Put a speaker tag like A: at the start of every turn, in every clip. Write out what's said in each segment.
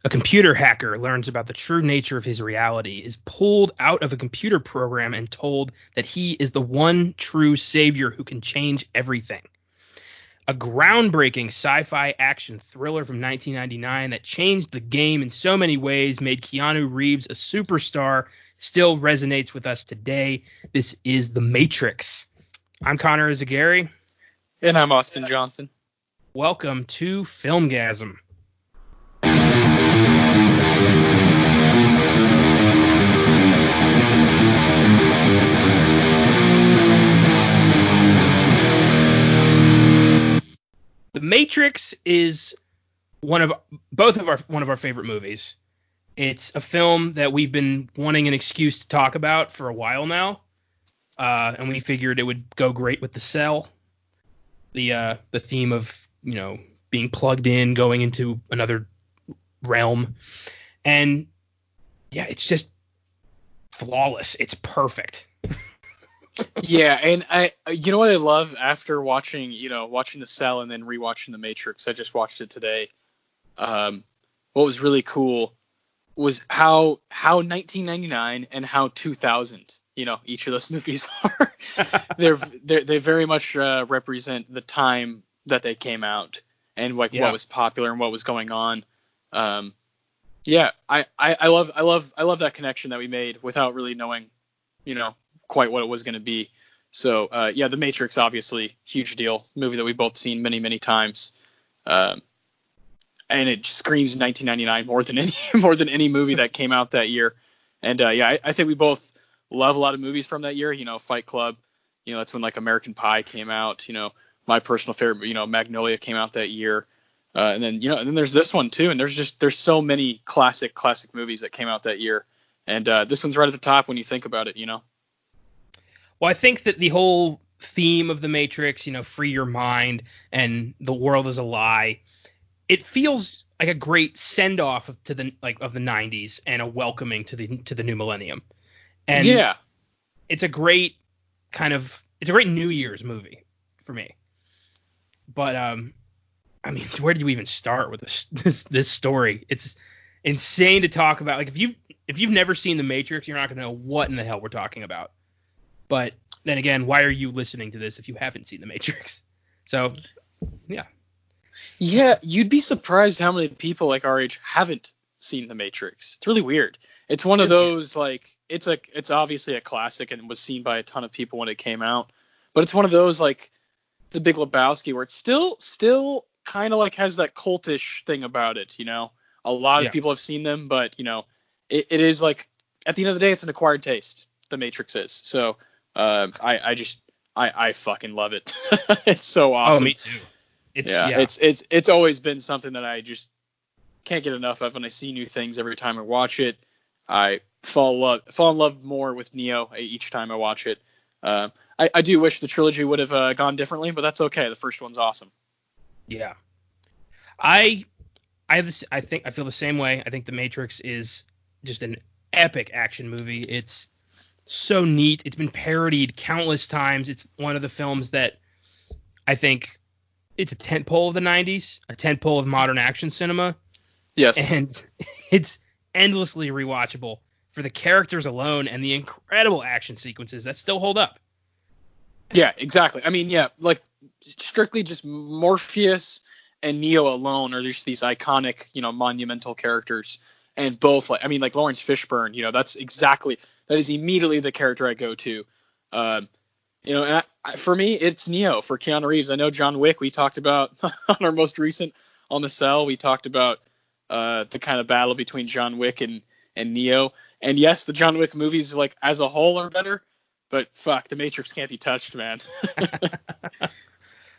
A: A computer hacker learns about the true nature of his reality, is pulled out of a computer program, and told that he is the one true savior who can change everything. A groundbreaking sci-fi action thriller from 1999 that changed the game in so many ways, made Keanu Reeves a superstar, still resonates with us today. This is The Matrix. I'm Connor Eyzaguirre.
B: And I'm Austin Johnson.
A: Welcome to Filmgazm. The Matrix is one of our favorite movies. It's a film that we've been wanting an excuse to talk about for a while now, and we figured it would go great with The Cell, the theme of being plugged in, going into another realm, and yeah, it's just flawless. It's perfect.
B: Yeah, and you know what I love after watching The Cell and then rewatching The Matrix. I just watched it today. What was really cool was how 1999 and how 2000, each of those movies are. They very much represent the time that they came out and what was popular and what was going on. Yeah, I love that connection that we made without really knowing, quite what it was going to be. So The Matrix, obviously huge deal, movie that we've both seen many times, and it screams 1999 more than any movie that came out that year. And I think we both love a lot of movies from that year. Fight Club, that's when like American Pie came out. My personal favorite, Magnolia came out that year. And then there's this one too, and there's so many classic movies that came out that year, and this one's right at the top when you think about it.
A: Well, I think that the whole theme of The Matrix, free your mind and the world is a lie, it feels like a great send off of the 90s and a welcoming to the new millennium. And yeah, it's a great New Year's movie for me. But where do you even start with this story? It's insane to talk about. Like if you've never seen The Matrix, you're not going to know what in the hell we're talking about. But then again, why are you listening to this if you haven't seen The Matrix? So, yeah.
B: Yeah, you'd be surprised how many people like our age haven't seen The Matrix. It's really weird. It's one of those it's obviously a classic and was seen by a ton of people when it came out. But it's one of those like The Big Lebowski where it's still kind of like has that cultish thing about it. A lot of people have seen them, but it is like at the end of the day, it's an acquired taste. The Matrix is. So I fucking love it. It's so awesome.
A: Oh, me too.
B: It's always been something that I just can't get enough of, and I see new things every time I watch it. I fall in love more with Neo each time I watch it. I do wish the trilogy would have gone differently, but that's okay. The first one's awesome.
A: Yeah. I feel the same way. I think The Matrix is just an epic action movie. It's so neat. It's been parodied countless times. It's one of the films that I think it's a tentpole of the 90s, a tentpole of modern action cinema.
B: Yes.
A: And it's endlessly rewatchable for the characters alone and the incredible action sequences that still hold up.
B: Yeah, exactly. Like strictly just Morpheus and Neo alone are just these iconic, monumental characters. And both, like Lawrence Fishburne, that is immediately the character I go to. And for me, it's Neo. For Keanu Reeves, I know John Wick, we talked about on our most recent on The Cell, we talked about the kind of battle between John Wick and Neo. And yes, the John Wick movies, like as a whole, are better. But fuck, The Matrix can't be touched, man.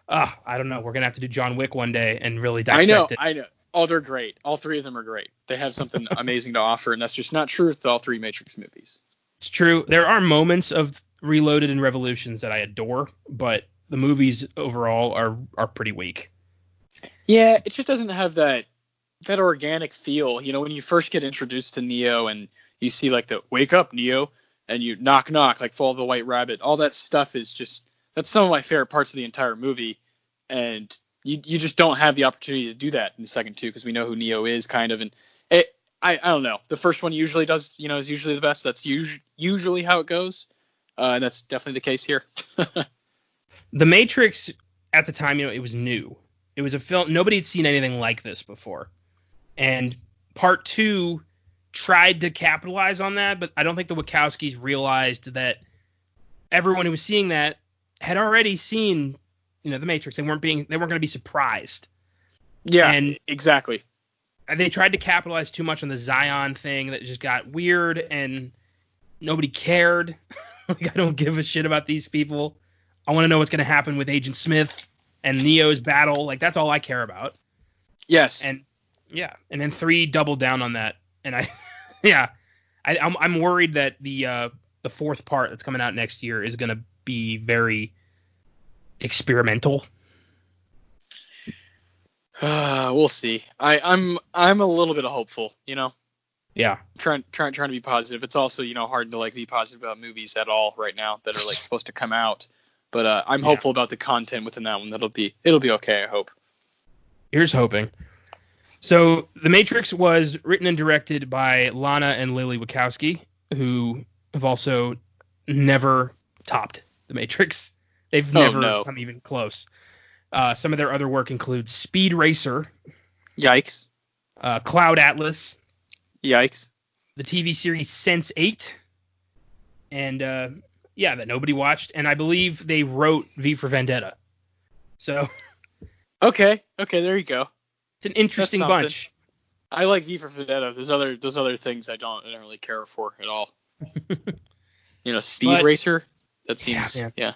A: I don't know. We're going to have to do John Wick one day and really dissect it.
B: I know. Oh, they're great. All three of them are great. They have something amazing to offer, and that's just not true with all three Matrix movies.
A: It's true. There are moments of Reloaded and Revolutions that I adore, but the movies overall are pretty weak.
B: Yeah, it just doesn't have that organic feel. When you first get introduced to Neo and you see like the wake up Neo and you knock, like Fall of the White Rabbit, all that stuff is just, that's some of my favorite parts of the entire movie. And you just don't have the opportunity to do that in the second two because we know who Neo is kind of. And I don't know. The first one usually does, is usually the best. That's usually how it goes. And that's definitely the case here.
A: The Matrix at the time, it was new. It was a film. Nobody had seen anything like this before. And part 2 tried to capitalize on that, but I don't think the Wachowskis realized that everyone who was seeing that had already seen, the Matrix. They weren't going to be surprised.
B: Yeah,
A: and
B: exactly.
A: They tried to capitalize too much on the Zion thing that just got weird, and nobody cared. Like, I don't give a shit about these people. I want to know what's going to happen with Agent Smith and Neo's battle. Like, that's all I care about.
B: Yes.
A: And yeah, and then 3 doubled down on that, and I'm worried that the 4th part that's coming out next year is going to be very experimental.
B: We'll see. I'm a little bit hopeful,
A: Yeah.
B: Trying to be positive. It's also, hard to like be positive about movies at all right now that are like supposed to come out. But I'm hopeful about the content within that one. It'll be okay, I hope.
A: Here's hoping. So The Matrix was written and directed by Lana and Lily Wachowski, who have also never topped The Matrix. They've never come even close. Some of their other work includes Speed Racer.
B: Yikes.
A: Cloud Atlas.
B: Yikes.
A: The TV series Sense8. And, that nobody watched. And I believe they wrote V for Vendetta. So.
B: Okay, there you go.
A: It's an interesting bunch.
B: I like V for Vendetta. There's other things I don't really care for at all. Speed Racer. That seems yeah.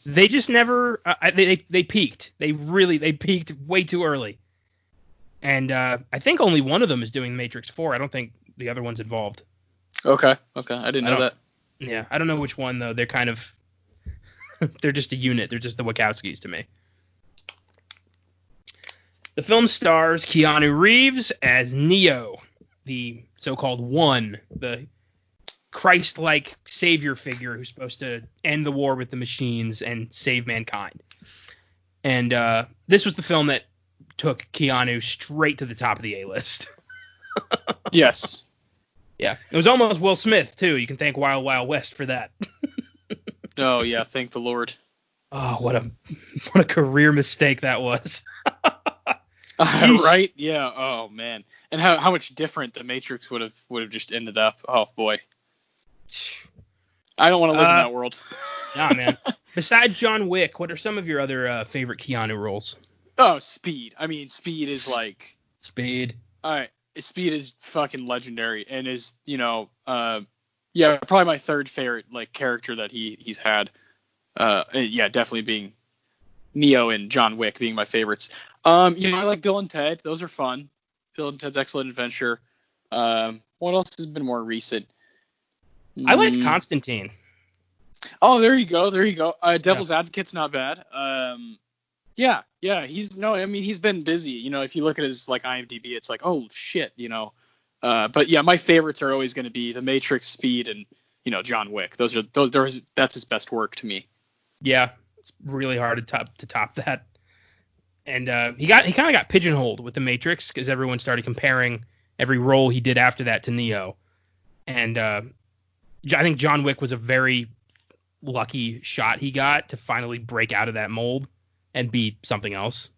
A: They just never. They peaked. They peaked way too early. And I think only one of them is doing Matrix 4. I don't think the other one's involved.
B: Okay. I didn't know that.
A: Yeah, I don't know which one though. They're kind of. They're just a unit. They're just the Wachowskis to me. The film stars Keanu Reeves as Neo, the so-called One, the Christ-like savior figure who's supposed to end the war with the machines and save mankind. And this was the film that took Keanu straight to the top of the A-list.
B: Yes.
A: Yeah. It was almost Will Smith, too. You can thank Wild Wild West for that.
B: Oh, yeah. Thank the Lord.
A: Oh, what a career mistake that was.
B: Right? Yeah. Oh, man. And how much different the Matrix would have just ended up. Oh, boy. I don't want to live in that world.
A: Nah, man. Besides John Wick, what are some of your other favorite Keanu roles?
B: Oh, Speed. I mean, Speed is like...
A: Speed.
B: All right. Speed is fucking legendary and is, probably my third favorite, like, character that he's had. Definitely being Neo and John Wick being my favorites. I like Bill and Ted. Those are fun. Bill and Ted's Excellent Adventure. What else has been more recent?
A: I liked Constantine.
B: Oh, there you go. Devil's Advocate's not bad. He's been busy. If you look at his like IMDb, it's like, oh shit, But yeah, my favorites are always going to be The Matrix, Speed, and John Wick. That's his best work to me.
A: Yeah, it's really hard to top that. And he kind of got pigeonholed with The Matrix because everyone started comparing every role he did after that to Neo. And I think John Wick was a very lucky shot he got to finally break out of that mold and be something else.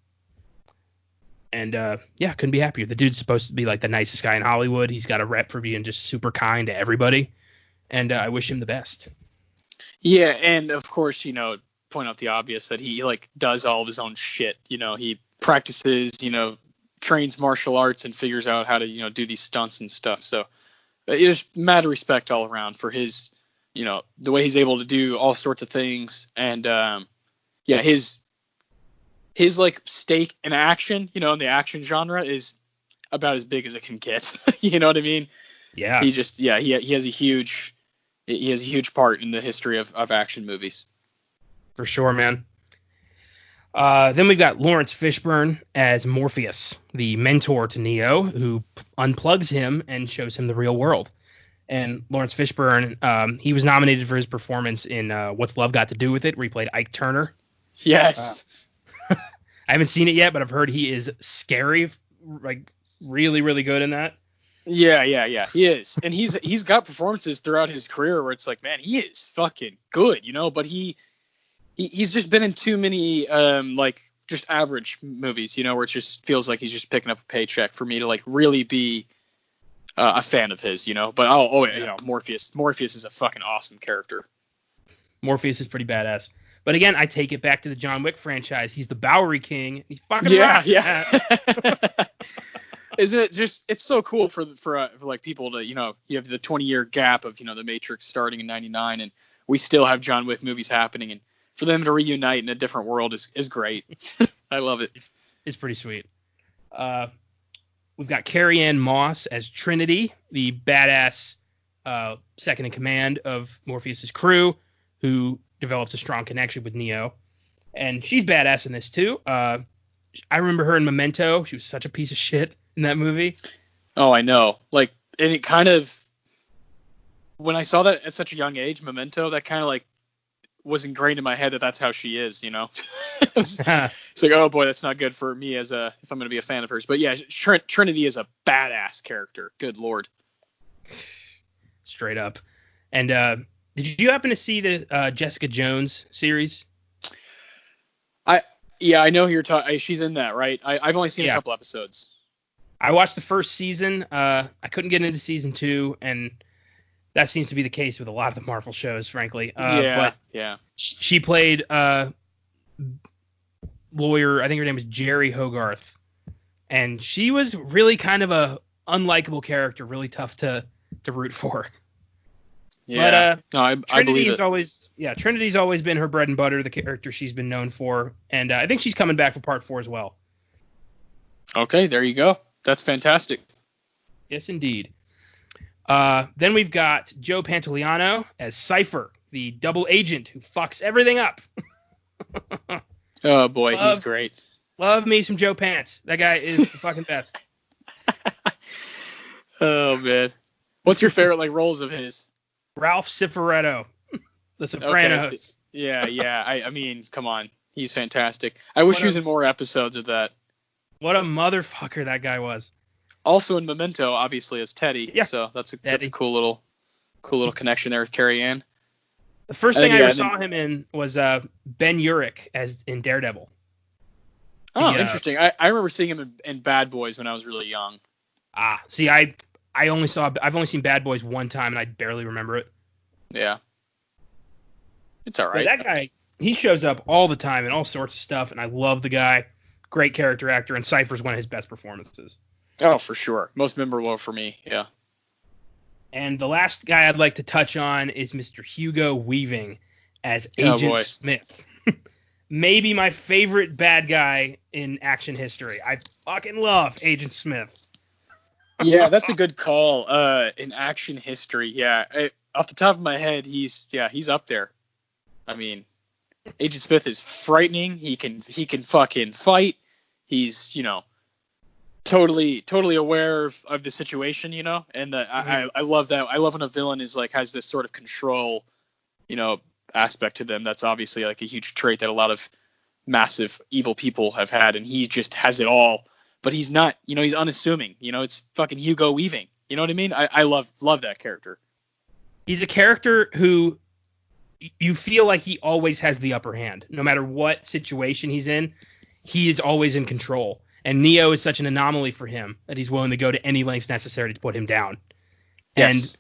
A: And couldn't be happier. The dude's supposed to be like the nicest guy in Hollywood. He's got a rep for being just super kind to everybody. And I wish him the best.
B: Yeah, and of course, point out the obvious that he like does all of his own shit. He practices, trains martial arts and figures out how to, do these stunts and stuff. So there's mad respect all around for his, the way he's able to do all sorts of things. And his like stake in action, in the action genre is about as big as it can get. You know what I mean?
A: Yeah.
B: He just, he has a huge part in the history of action movies.
A: For sure, man. Then we've got Lawrence Fishburne as Morpheus, the mentor to Neo, who unplugs him and shows him the real world. And Lawrence Fishburne, he was nominated for his performance in What's Love Got to Do with It, where he played Ike Turner.
B: Yes.
A: I haven't seen it yet, but I've heard he is scary, like really, really good in that.
B: Yeah. He is, and he's got performances throughout his career where it's like, man, he is fucking good, But he's just been in too many like just average movies, where it just feels like he's just picking up a paycheck for me to like really be a fan of his, But Morpheus is a fucking awesome character.
A: Morpheus is pretty badass. But again, I take it back to the John Wick franchise. He's the Bowery King. He's fucking rocks.
B: Yeah. Isn't it just, it's so cool for like people to, you have the 20-year gap of, the Matrix starting in 99 and we still have John Wick movies happening, and for them to reunite in a different world is great. I love it.
A: It's pretty sweet. We've got Carrie-Anne Moss as Trinity, the badass second in command of Morpheus's crew, who develops a strong connection with Neo. And she's badass in this too. I remember her in Memento. She was such a piece of shit in that movie.
B: Oh, I know. Like, and it kind of, when I saw that at such a young age, Memento, that kind of like was ingrained in my head that that's how she is, It's like, oh boy, that's not good for me if I'm going to be a fan of hers. But yeah, Trinity is a badass character. Good Lord.
A: Straight up. And did you happen to see the Jessica Jones series?
B: I know who you're talking. She's in that, right? I've only seen a couple episodes.
A: I watched the first season. I couldn't get into season 2, and that seems to be the case with a lot of the Marvel shows, frankly. But she played lawyer. I think her name was Jerry Hogarth, and she was really kind of a unlikable character, really tough to root for.
B: Yeah.
A: But
B: I believe it.
A: Trinity's always been her bread and butter, the character she's been known for, and I think she's coming back for part 4 as well.
B: Okay, there you go. That's fantastic.
A: Yes, indeed. Then we've got Joe Pantoliano as Cypher, the double agent who fucks everything up.
B: Oh boy, he's great.
A: Love me some Joe Pants. That guy is the fucking best.
B: Oh man, what's your favorite like roles of his?
A: Ralph Cifaretto, The Sopranos.
B: Okay. Yeah. I mean, come on, he's fantastic. I wish he was in more episodes of that.
A: What a motherfucker that guy was.
B: Also in Memento, obviously, as Teddy. Yeah. So that's a cool little connection there with Carrie-Anne.
A: The first thing I ever saw him in was Ben Urich as in Daredevil.
B: Oh, interesting. I remember seeing him in Bad Boys when I was really young.
A: See, I've only seen Bad Boys one time and I barely remember it.
B: Yeah. It's all right.
A: But that guy, he shows up all the time in all sorts of stuff, and I love the guy. Great character actor, and Cypher's one of his best performances.
B: Oh, for sure. Most memorable for me, yeah.
A: And the last guy I'd like to touch on is Mr. Hugo Weaving as Agent Smith. Maybe my favorite bad guy in action history. I fucking love Agent Smith.
B: Yeah, that's a good call. In action history, yeah. Off the top of my head, he's up there. I mean, Agent Smith is frightening. He can fucking fight. He's, totally aware of the situation, and I love that. I love when a villain is like has this sort of control, aspect to them. That's obviously like a huge trait that a lot of massive evil people have had, and he just has it all. But he's not, he's unassuming. It's fucking Hugo Weaving. You know what I mean? I love that character.
A: He's a character who you feel like he always has the upper hand. No matter what situation he's in, he is always in control. And Neo is such an anomaly for him that he's willing to go to any lengths necessary to put him down.
B: Yes.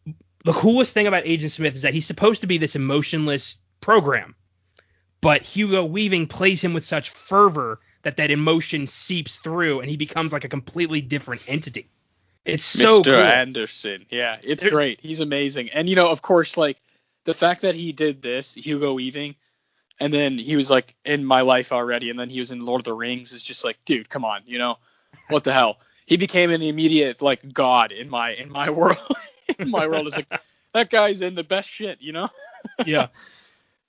A: And the coolest thing about Agent Smith is that he's supposed to be this emotionless program. But Hugo Weaving plays him with such fervor that emotion seeps through and he becomes like a completely different entity. It's so cool.
B: Mr. Anderson. Yeah, it's great. He's amazing. And, of course, like the fact that he did this, Hugo Weaving, and then he was like in my life already, and then he was in Lord of the Rings, is just like, dude, come on, what the hell? He became an immediate like god in my world. In my world, it's like that guy's in the best shit,
A: Yeah.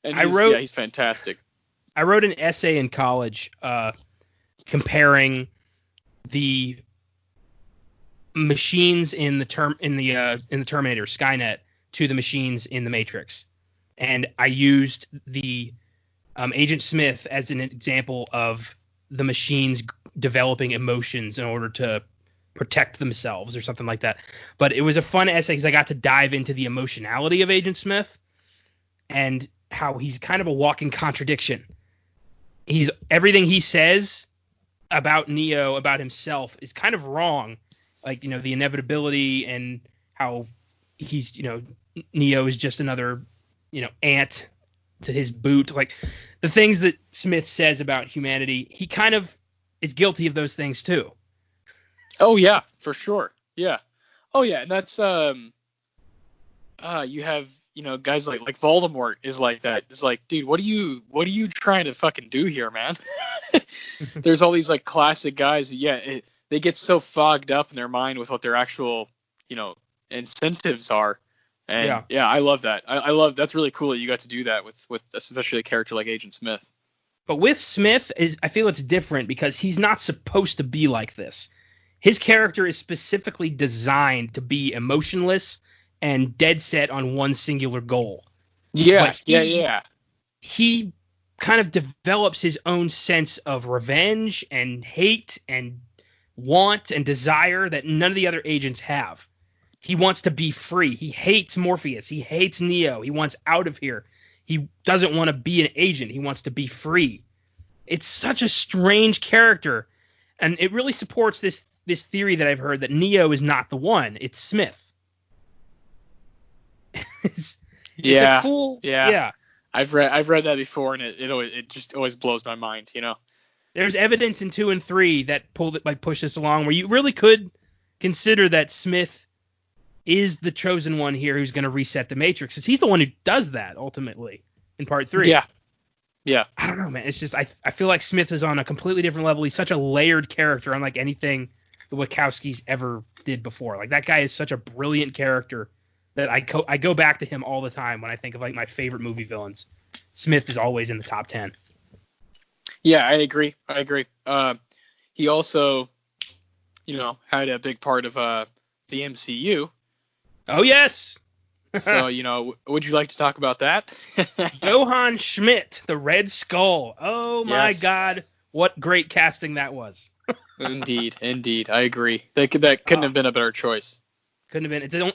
B: And he's fantastic.
A: I wrote an essay in college comparing the machines in the Terminator Skynet to the machines in the Matrix, and I used the Agent Smith as an example of the machines developing emotions in order to protect themselves or something like that. But it was a fun essay because I got to dive into the emotionality of Agent Smith and how he's kind of a walking contradiction. He's everything he says about Neo, about himself, is kind of wrong. Like, the inevitability and how he's, Neo is just another, ant to his boot. Like the things that Smith says about humanity, he kind of is guilty of those things too.
B: Oh yeah, for sure. Yeah. Oh yeah, and that's you have, guys like Voldemort is like that. It's like, dude, what are you trying to fucking do here, man? There's all these like classic guys. They get so fogged up in their mind with what their actual, incentives are. And yeah, I love that. I love that's really cool that you got to do that with especially a character like Agent Smith.
A: But with Smith I feel it's different because he's not supposed to be like this. His character is specifically designed to be emotionless and dead set on one singular goal.
B: Yeah,
A: yeah. He kind of develops his own sense of revenge and hate and want and desire that none of the other agents have. He wants to be free. He hates Morpheus. He hates Neo. He wants out of here. He doesn't want to be an agent. He wants to be free. It's such a strange character, and it really supports this theory that I've heard that Neo is not the one. It's Smith. it's a cool. Yeah.
B: I've read that before, and it just always blows my mind.
A: There's evidence in 2 and 3 that push this along, where you really could consider that Smith is the chosen one here who's going to reset the Matrix, because he's the one who does that ultimately in part 3.
B: Yeah.
A: I don't know, man. It's just I feel like Smith is on a completely different level. He's such a layered character, unlike anything the Wachowskis ever did before. Like, that guy is such a brilliant character that I go back to him all the time when I think of like my favorite movie villains. Smith is always in the top 10.
B: Yeah, I agree. He also, had a big part of the MCU.
A: Oh yes.
B: So, would you like to talk about that?
A: Johann Schmidt, the Red Skull. Oh my God, what great casting that was.
B: Indeed. I agree. That couldn't have been a better choice.
A: Couldn't have been.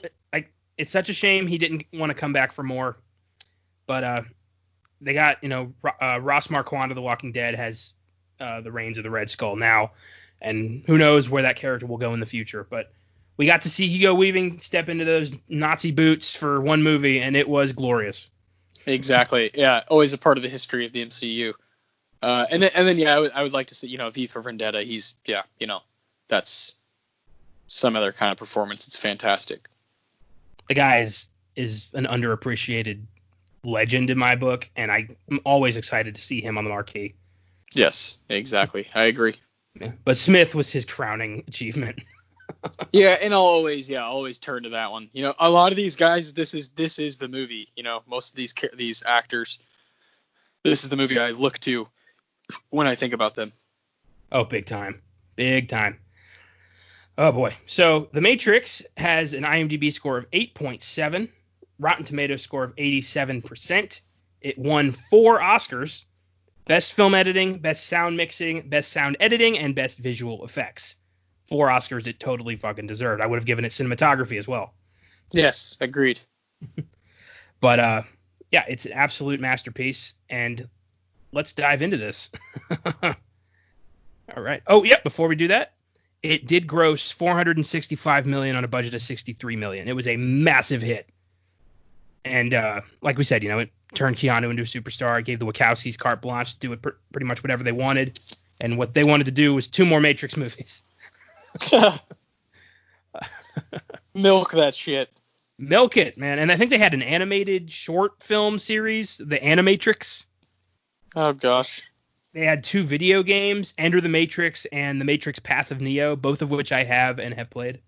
A: It's such a shame he didn't want to come back for more. But they got, Ross Marquand of The Walking Dead has the reins of the Red Skull now, and who knows where that character will go in the future. But we got to see Hugo Weaving step into those Nazi boots for one movie, and it was glorious.
B: Exactly. Yeah, always a part of the history of the MCU. And then I would like to see, V for Vendetta. He's that's some other kind of performance. It's fantastic.
A: The guy is an underappreciated legend in my book, and I'm always excited to see him on the marquee.
B: Yes, exactly. I agree.
A: Yeah. But Smith was his crowning achievement.
B: Yeah, and I'll always turn to that one. A lot of these guys, this is the movie. Most of these actors, this is the movie I look to when I think about them.
A: Oh, big time. Oh boy. So The Matrix has an IMDb score of 8.7, Rotten Tomatoes score of 87%. It won 4 Oscars: Best Film Editing, Best Sound Mixing, Best Sound Editing, and Best Visual Effects. 4 Oscars it totally fucking deserved. I would have given it cinematography as well.
B: Yes, agreed.
A: But yeah, it's an absolute masterpiece, and let's dive into this. All right. Oh, yeah, before we do that, it did gross $465 million on a budget of $63 million. It was a massive hit. And like we said, it turned Keanu into a superstar. It gave the Wachowskis carte blanche to do it pretty much whatever they wanted. And what they wanted to do was 2 more Matrix movies.
B: Milk that shit.
A: Milk it, man. And I think they had an animated short film series, The Animatrix.
B: Oh, gosh.
A: They had 2 video games, Enter the Matrix and The Matrix Path of Neo, both of which I have and have played.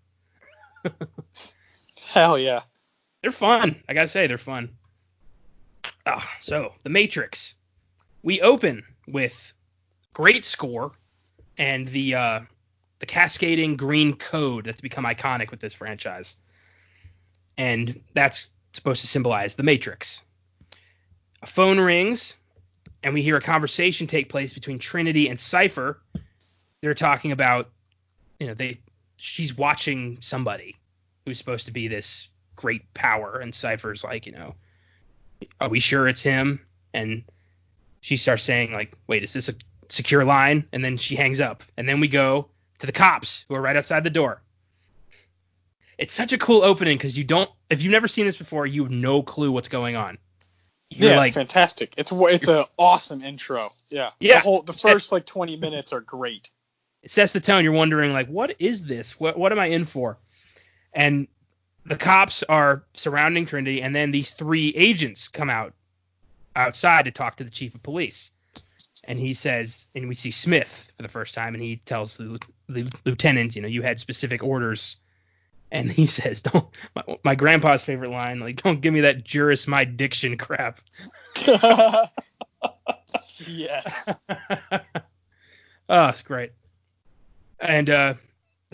B: Hell yeah.
A: They're fun. I gotta say, they're fun. So, The Matrix. We open with great score and the cascading green code that's become iconic with this franchise. And that's supposed to symbolize the Matrix. A phone rings, and we hear a conversation take place between Trinity and Cypher. They're talking about, she's watching somebody who's supposed to be this great power, and Cypher's like, are we sure it's him? And she starts saying, like, wait, is this a secure line? And then she hangs up, and then we go to the cops who are right outside the door. It's such a cool opening because if you've never seen this before, you have no clue what's going on.
B: It's fantastic. It's an awesome intro. Yeah.
A: Yeah.
B: The first 20 minutes are great.
A: It sets the tone. You're wondering, like, what is this? What am I in for? And the cops are surrounding Trinity, and then these 3 agents come outside to talk to the chief of police. And he says, and we see Smith for the first time, and he tells the lieutenant, you had specific orders. And he says, "Don't." My grandpa's favorite line, like, "Don't give me that juris my diction crap."
B: Yes.
A: Oh, it's great. And the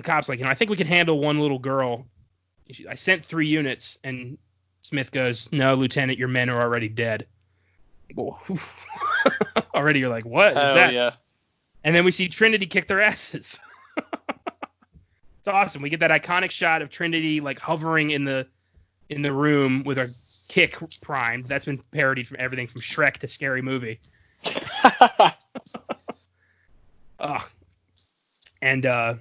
A: cop's like, I think we can handle one little girl. I sent 3 units, and Smith goes, "No, Lieutenant, your men are already dead." Already, you're like, what is that?
B: Yeah.
A: And then we see Trinity kick their asses. It's awesome. We get that iconic shot of Trinity like hovering in the room with a kick primed. That's been parodied from everything from Shrek to Scary Movie. And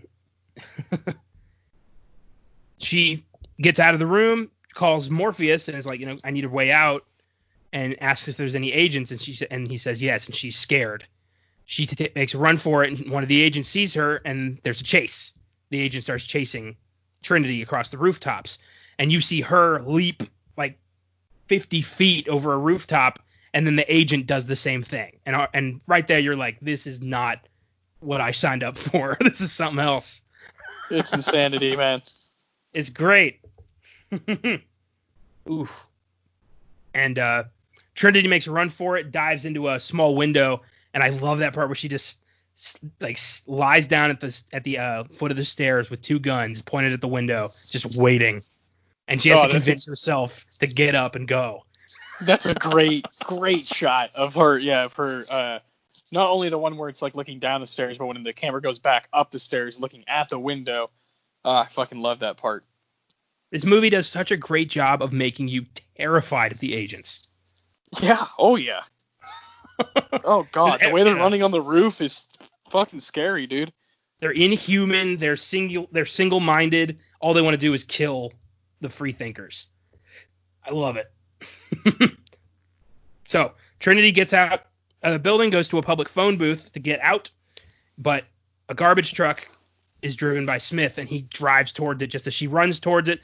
A: she gets out of the room, calls Morpheus, and is like, I need a way out, and asks if there's any agents, and he says yes, and she's scared. She makes a run for it, and one of the agents sees her, and there's a chase. The agent starts chasing Trinity across the rooftops, and you see her leap like 50 feet over a rooftop, and then the agent does the same thing. And right there, you're like, this is not what I signed up for. This is something else.
B: It's insanity, man.
A: It's great. Oof. And Trinity makes a run for it, dives into a small window, and I love that part where she just lies down at the foot of the stairs with 2 guns pointed at the window, just waiting, and she has to convince herself to get up and go.
B: That's a great shot of her. Yeah, of her. Not only the one where it's like looking down the stairs, but when the camera goes back up the stairs, looking at the window. I fucking love that part.
A: This movie does such a great job of making you terrified of the agents.
B: Yeah. Oh yeah. Oh god, the way they're running on the roof is fucking scary, dude.
A: They're inhuman. They're single-minded. All they want to do is kill the free thinkers. I love it. So Trinity gets out of the building, goes to a public phone booth to get out, but a garbage truck is driven by Smith, and he drives towards it. Just as she runs towards it,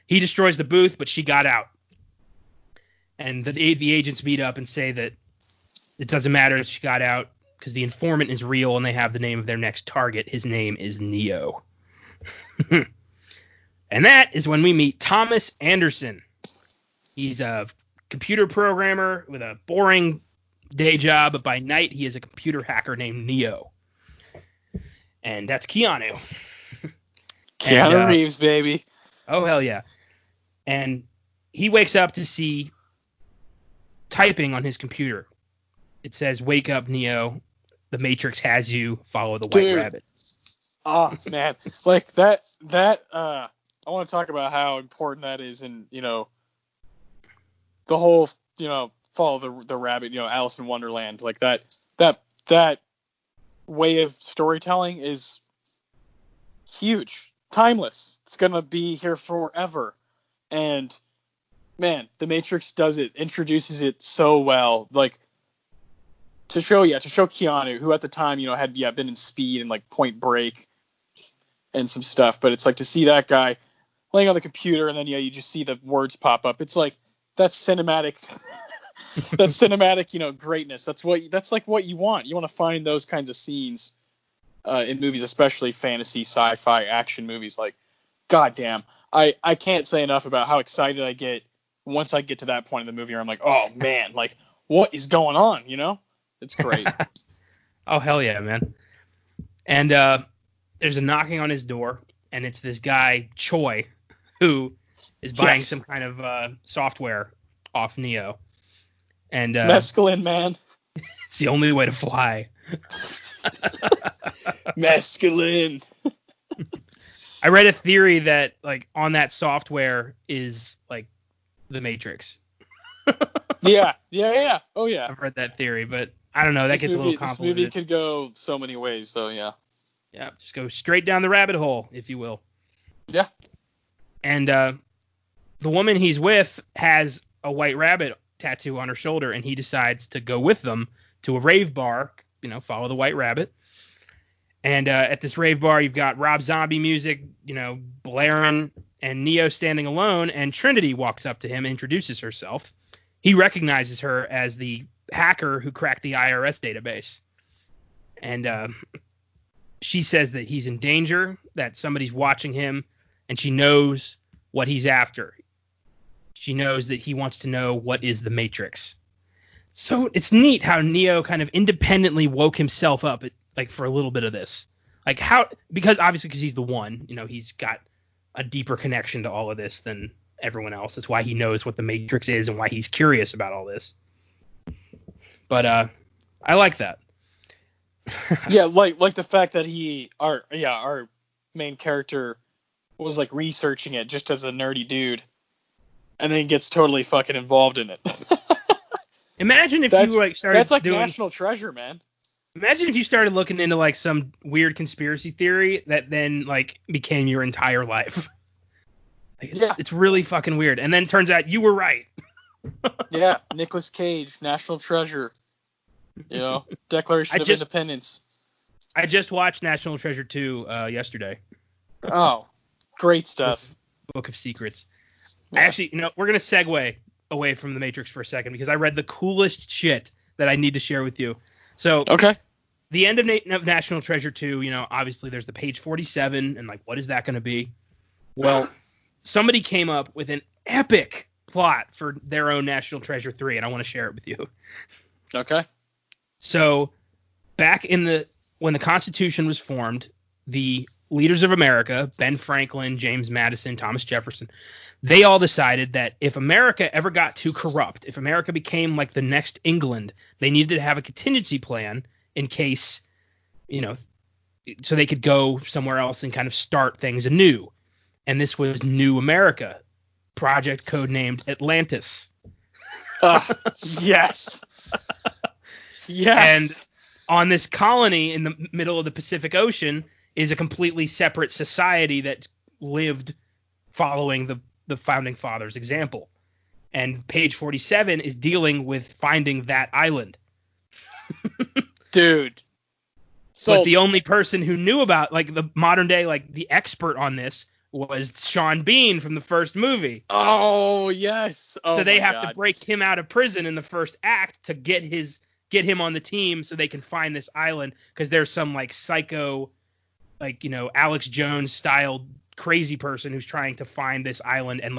A: he destroys the booth, but she got out. And the agents meet up and say that it doesn't matter if she got out, because the informant is real and they have the name of their next target. His name is Neo. And that is when we meet Thomas Anderson. He's a computer programmer with a boring day job, but by night he is a computer hacker named Neo. And that's Keanu.
B: Keanu Reeves, baby.
A: Oh, hell yeah. And he wakes up to see typing on his computer. It says, "Wake up, Neo. The Matrix has you. Follow the white rabbit."
B: Oh, man. Like, that, I want to talk about how important that is in, the whole, follow the rabbit, Alice in Wonderland. Like, that way of storytelling is huge. Timeless. It's going to be here forever. And, man, The Matrix does it. Introduces it so well. Like, to show Keanu, who at the time, had been in Speed and like Point Break and some stuff, but it's like to see that guy laying on the computer and then you just see the words pop up. It's like that's cinematic. That's cinematic, greatness. That's like what you want. You want to find those kinds of scenes in movies, especially fantasy, sci-fi, action movies. Like, goddamn, I can't say enough about how excited I get once I get to that point in the movie where I'm like, oh man, like what is going on? It's great.
A: Oh, hell yeah, man. And there's a knocking on his door, and it's this guy, Choi, who is buying some kind of software off Neo. And
B: Mescaline, man.
A: It's the only way to fly.
B: Masculine.
A: I read a theory that like on that software is like the Matrix.
B: Yeah. Oh yeah.
A: I've read that theory, but I don't know. That gets a little
B: This
A: convoluted.
B: movie could go so many ways, though. Yeah.
A: Yeah, just go straight down the rabbit hole, if you will.
B: Yeah.
A: And the woman he's with has a white rabbit tattoo on her shoulder, and he decides to go with them to a rave bar, follow the white rabbit. And at this rave bar, you've got Rob Zombie music, blaring, and Neo standing alone, and Trinity walks up to him and introduces herself. He recognizes her as the hacker who cracked the IRS database. And she says that he's in danger, that somebody's watching him, and she knows what he's after. She knows that he wants to know what is the Matrix. So it's neat how Neo kind of independently woke himself up for a little bit of this. Because he's the one, he's got a deeper connection to all of this than everyone else. That's why he knows what the Matrix is and why he's curious about all this. But I like that.
B: Yeah, like the fact that our main character was like researching it just as a nerdy dude, and then gets totally fucking involved in it.
A: Imagine if you started.
B: That's like
A: doing
B: National Treasure, man.
A: Imagine if you started looking into some weird conspiracy theory that then became your entire life. It's really fucking weird, and then it turns out you were right.
B: Yeah, Nicolas Cage, National Treasure. Declaration of Independence.
A: I just watched National Treasure 2 yesterday.
B: Oh, great stuff.
A: Book of Secrets.
B: Yeah.
A: Actually, we're going to segue away from the Matrix for a second because I read the coolest shit that I need to share with you. So,
B: okay.
A: The end of National Treasure 2, obviously there's the page 47 and what is that going to be? Well, somebody came up with an epic plot for their own National Treasure 3 and I want to share it with you.
B: Okay.
A: So, back when the Constitution was formed, the leaders of America, Ben Franklin, James Madison, Thomas Jefferson, they all decided that if America ever got too corrupt, if America became like the next England, they needed to have a contingency plan in case, so they could go somewhere else and kind of start things anew. And this was New America, project codenamed Atlantis.
B: Yes. Yes.
A: And on this colony in the middle of the Pacific Ocean is a completely separate society that lived following the founding fathers' example. And page 47 is dealing with finding that island.
B: Dude.
A: But the only person who knew about the modern day, the expert on this was Sean Bean from the first movie.
B: Oh, yes. Oh,
A: so they have to break him out of prison in the first act to get him on the team so they can find this island because there's some psycho, Alex Jones style crazy person who's trying to find this island and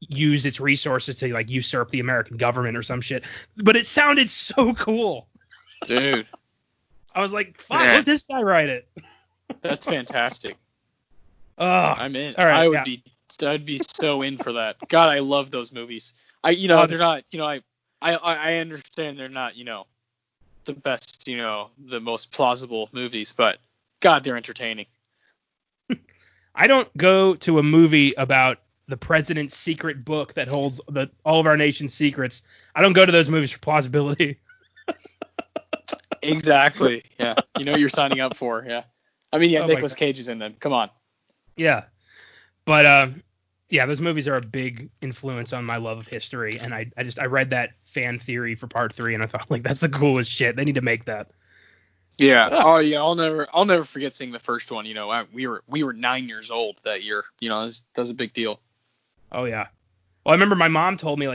A: use its resources to usurp the American government or some shit. But it sounded so cool.
B: Dude.
A: I was like, fuck, let this guy write it.
B: That's fantastic.
A: Oh,
B: I'm in.
A: All right,
B: I'd be so in for that. God, I love those movies. They're not, I understand they're not, the best, the most plausible movies, but God, they're entertaining.
A: I don't go to a movie about the president's secret book that holds all of our nation's secrets. I don't go to those movies for plausibility.
B: Exactly. Yeah. You know what you're signing up for. Yeah. I mean, Nicolas Cage is in them. Come on.
A: Yeah. But, those movies are a big influence on my love of history. And I read that fan theory for part 3 and I thought that's the coolest shit. They need to make that.
B: Yeah. Oh yeah. I'll never forget seeing the first one. We were 9 years old that year. That was a big deal.
A: Oh yeah. Well, I remember my mom told me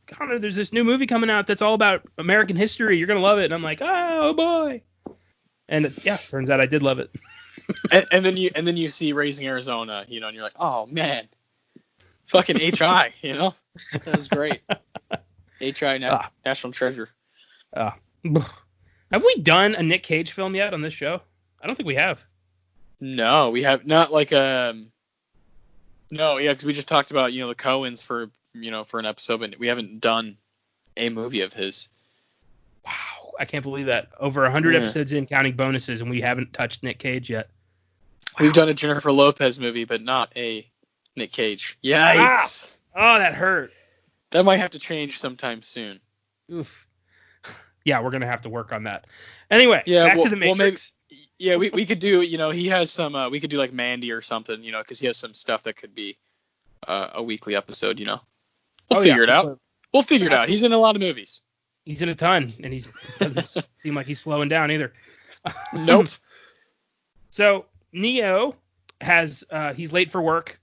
A: Connor, there's this new movie coming out that's all about American history. You're going to love it. And I'm like, oh boy. And yeah, turns out I did love it.
B: and then you see Raising Arizona, and you're like, oh man, fucking HI, that was great. HI National Treasure.
A: Have we done a Nick Cage film yet on this show? I don't think we have.
B: No, we have not because we just talked about, the Coens for an episode, but we haven't done a movie of his.
A: Wow. I can't believe that. Over 100
B: Yeah.
A: episodes in, counting bonuses, and we haven't touched Nick Cage yet.
B: We've done a Jennifer Lopez movie, but not a Nick Cage. Yikes.
A: Oh, that hurt.
B: That might have to change sometime soon.
A: Oof. Yeah, we're gonna have to work on that. Anyway, back to the Matrix.
B: We could do, he has some, we could do like Mandy or something, because he has some stuff that could be a weekly episode, We'll figure it out. We'll figure it out. He's in a lot of movies.
A: He's in a ton, and he doesn't seem like he's slowing down either.
B: Nope.
A: So Neo he's late for work.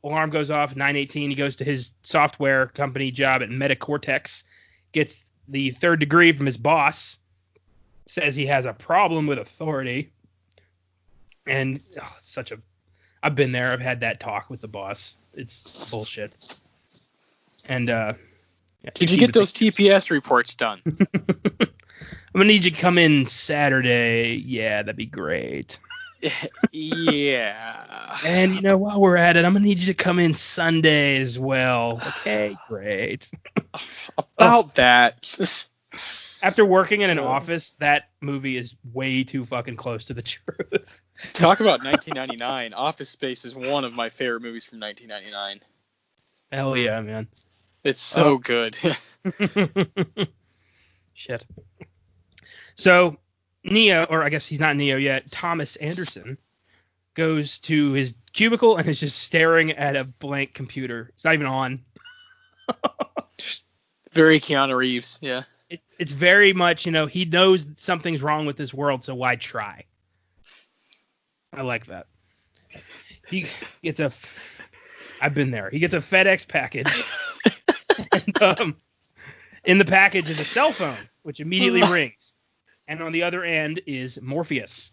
A: Alarm goes off at 9:18. He goes to his software company job at Metacortex, gets the 3rd degree from his boss, says he has a problem with authority. And I've been there. I've had that talk with the boss. It's bullshit. And
B: did you get those TPS reports done?
A: I'm gonna need you to come in Saturday. Yeah, that'd be great.
B: Yeah.
A: And while we're at it, I'm gonna need you to come in Sunday as well. Okay, great.
B: About that.
A: After working in an office, that movie is way too fucking close to the truth.
B: Talk about 1999. Office Space is one of my favorite movies from 1999.
A: Hell yeah, man.
B: It's so good.
A: Shit. So Neo, or I guess he's not Neo yet, Thomas Anderson, goes to his cubicle and is just staring at a blank computer. It's not even on.
B: Very Keanu Reeves, yeah.
A: It's very much, he knows something's wrong with this world, so why try? I like that. He gets I've been there. He gets a FedEx package. And in the package is a cell phone, which immediately rings. And on the other end is Morpheus,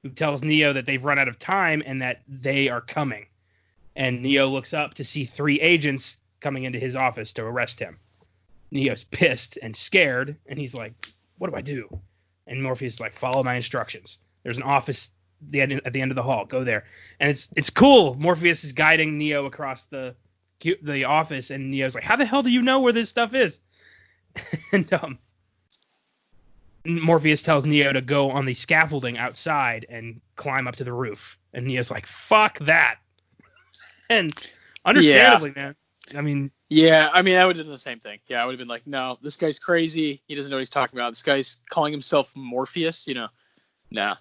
A: who tells Neo that they've run out of time and that they are coming. And Neo looks up to see 3 agents coming into his office to arrest him. Neo's pissed and scared, and he's like, what do I do? And Morpheus is like, follow my instructions. There's an office at the end of the hall. Go there. And it's cool. Morpheus is guiding Neo across the office, and Neo's like, how the hell do you know where this stuff is? And Morpheus tells Neo to go on the scaffolding outside and climb up to the roof. And Neo's like, fuck that. And understandably, man. I mean,
B: I would have done the same thing. Yeah, I would have been like, no, this guy's crazy. He doesn't know what he's talking about. This guy's calling himself Morpheus, Nah.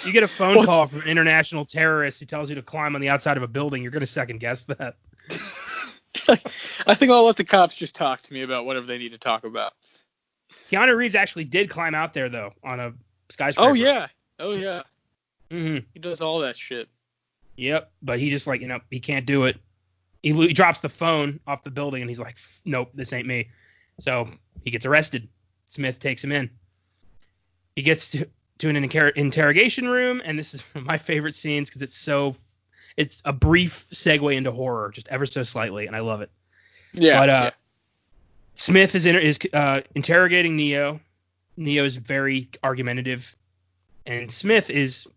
A: You get a phone call from an international terrorist who tells you to climb on the outside of a building, you're going to second guess that.
B: I think I'll let the cops just talk to me about whatever they need to talk about.
A: Keanu Reeves actually did climb out there, though, on a skyscraper.
B: Oh, yeah.
A: Mm-hmm.
B: He does all that shit.
A: Yep, but he just he can't do it. He drops the phone off the building, and he's like, nope, this ain't me. So he gets arrested. Smith takes him in. He gets to an interrogation room, and this is one of my favorite scenes because it's a brief segue into horror, just ever so slightly, and I love it.
B: Yeah.
A: But Smith is interrogating Neo. Neo's very argumentative, and Smith is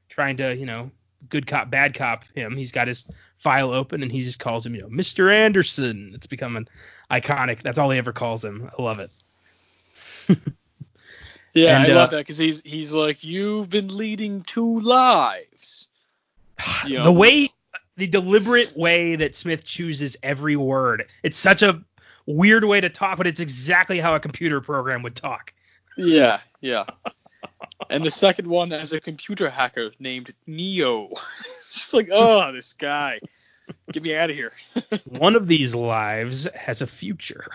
A: trying to, good cop, bad cop him. He's got his file open, and he just calls him, Mr. Anderson. It's become an iconic. That's all he ever calls him. I love it.
B: Yeah, and I love that because he's like, you've been leading 2 lives.
A: The deliberate way that Smith chooses every word. It's such a weird way to talk, but it's exactly how a computer program would talk.
B: Yeah. And the second one as a computer hacker named Neo. It's just like, oh, this guy. Get me out of here.
A: One of these lives has a future.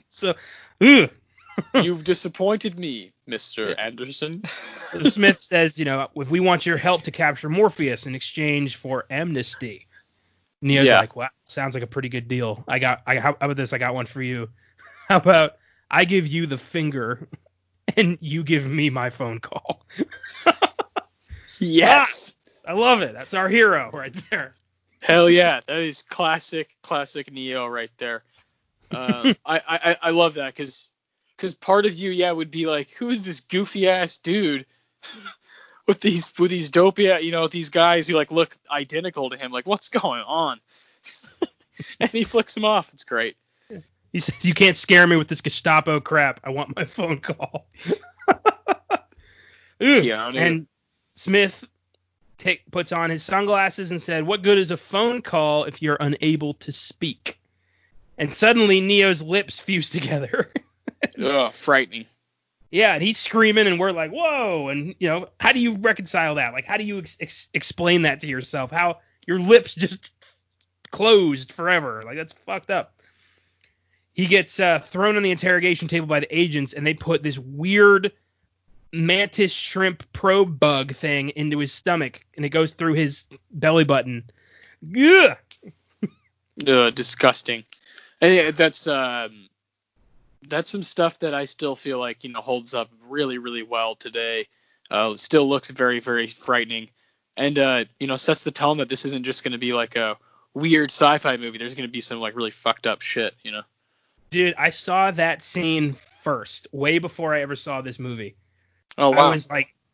A: So, ugh.
B: You've disappointed me, Mr. Anderson.
A: Smith says, if we want your help to capture Morpheus in exchange for amnesty. Neo's like, wow, sounds like a pretty good deal. How about this? I got one for you. How about I give you the finger and you give me my phone call?
B: Yes.
A: I love it. That's our hero right there.
B: Hell yeah. That is classic Neo right there. I love that because part of you, would be like, who is this goofy ass dude with these dope, these guys who look identical to him? Like, what's going on? And he flicks him off. It's great.
A: He says, "You can't scare me with this Gestapo crap. I want my phone call." And Smith puts on his sunglasses and said, "What good is a phone call if you're unable to speak?" And suddenly Neo's lips fuse together.
B: Ugh, frightening.
A: Yeah, and he's screaming, and we're like, "Whoa!" And how do you reconcile that? Like, how do you explain that to yourself? How your lips just closed forever? Like, that's fucked up. He gets thrown on the interrogation table by the agents, and they put this weird mantis shrimp probe bug thing into his stomach, and it goes through his belly button. Ugh!
B: Disgusting. And that's some stuff that I still feel like holds up really, really well today. Still looks very, very frightening, and sets the tone that this isn't just going to be like a weird sci-fi movie. There's going to be some like really fucked up shit.
A: Dude, I saw that scene first, way before I ever saw this movie.
B: Oh wow!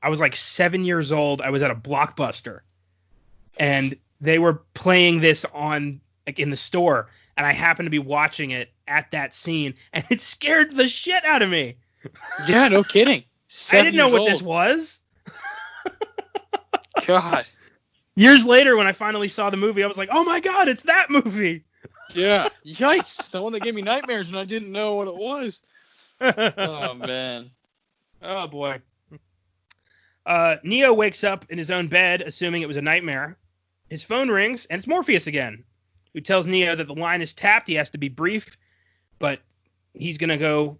A: I was like 7 years old. I was at a Blockbuster, and they were playing this on like in the store, and I happened to be watching it at that scene, and it scared the shit out of me.
B: Yeah, no kidding.
A: I didn't know what this was.
B: God.
A: Years later, when I finally saw the movie, I was like, "Oh my god, it's that movie!"
B: Yeah. Yikes! The one that gave me nightmares, and I didn't know what it was. Oh man.
A: Oh boy. Neo wakes up in his own bed, assuming it was a nightmare. His phone rings, and it's Morpheus again, who tells Neo that the line is tapped. He has to be brief, but he's going to go.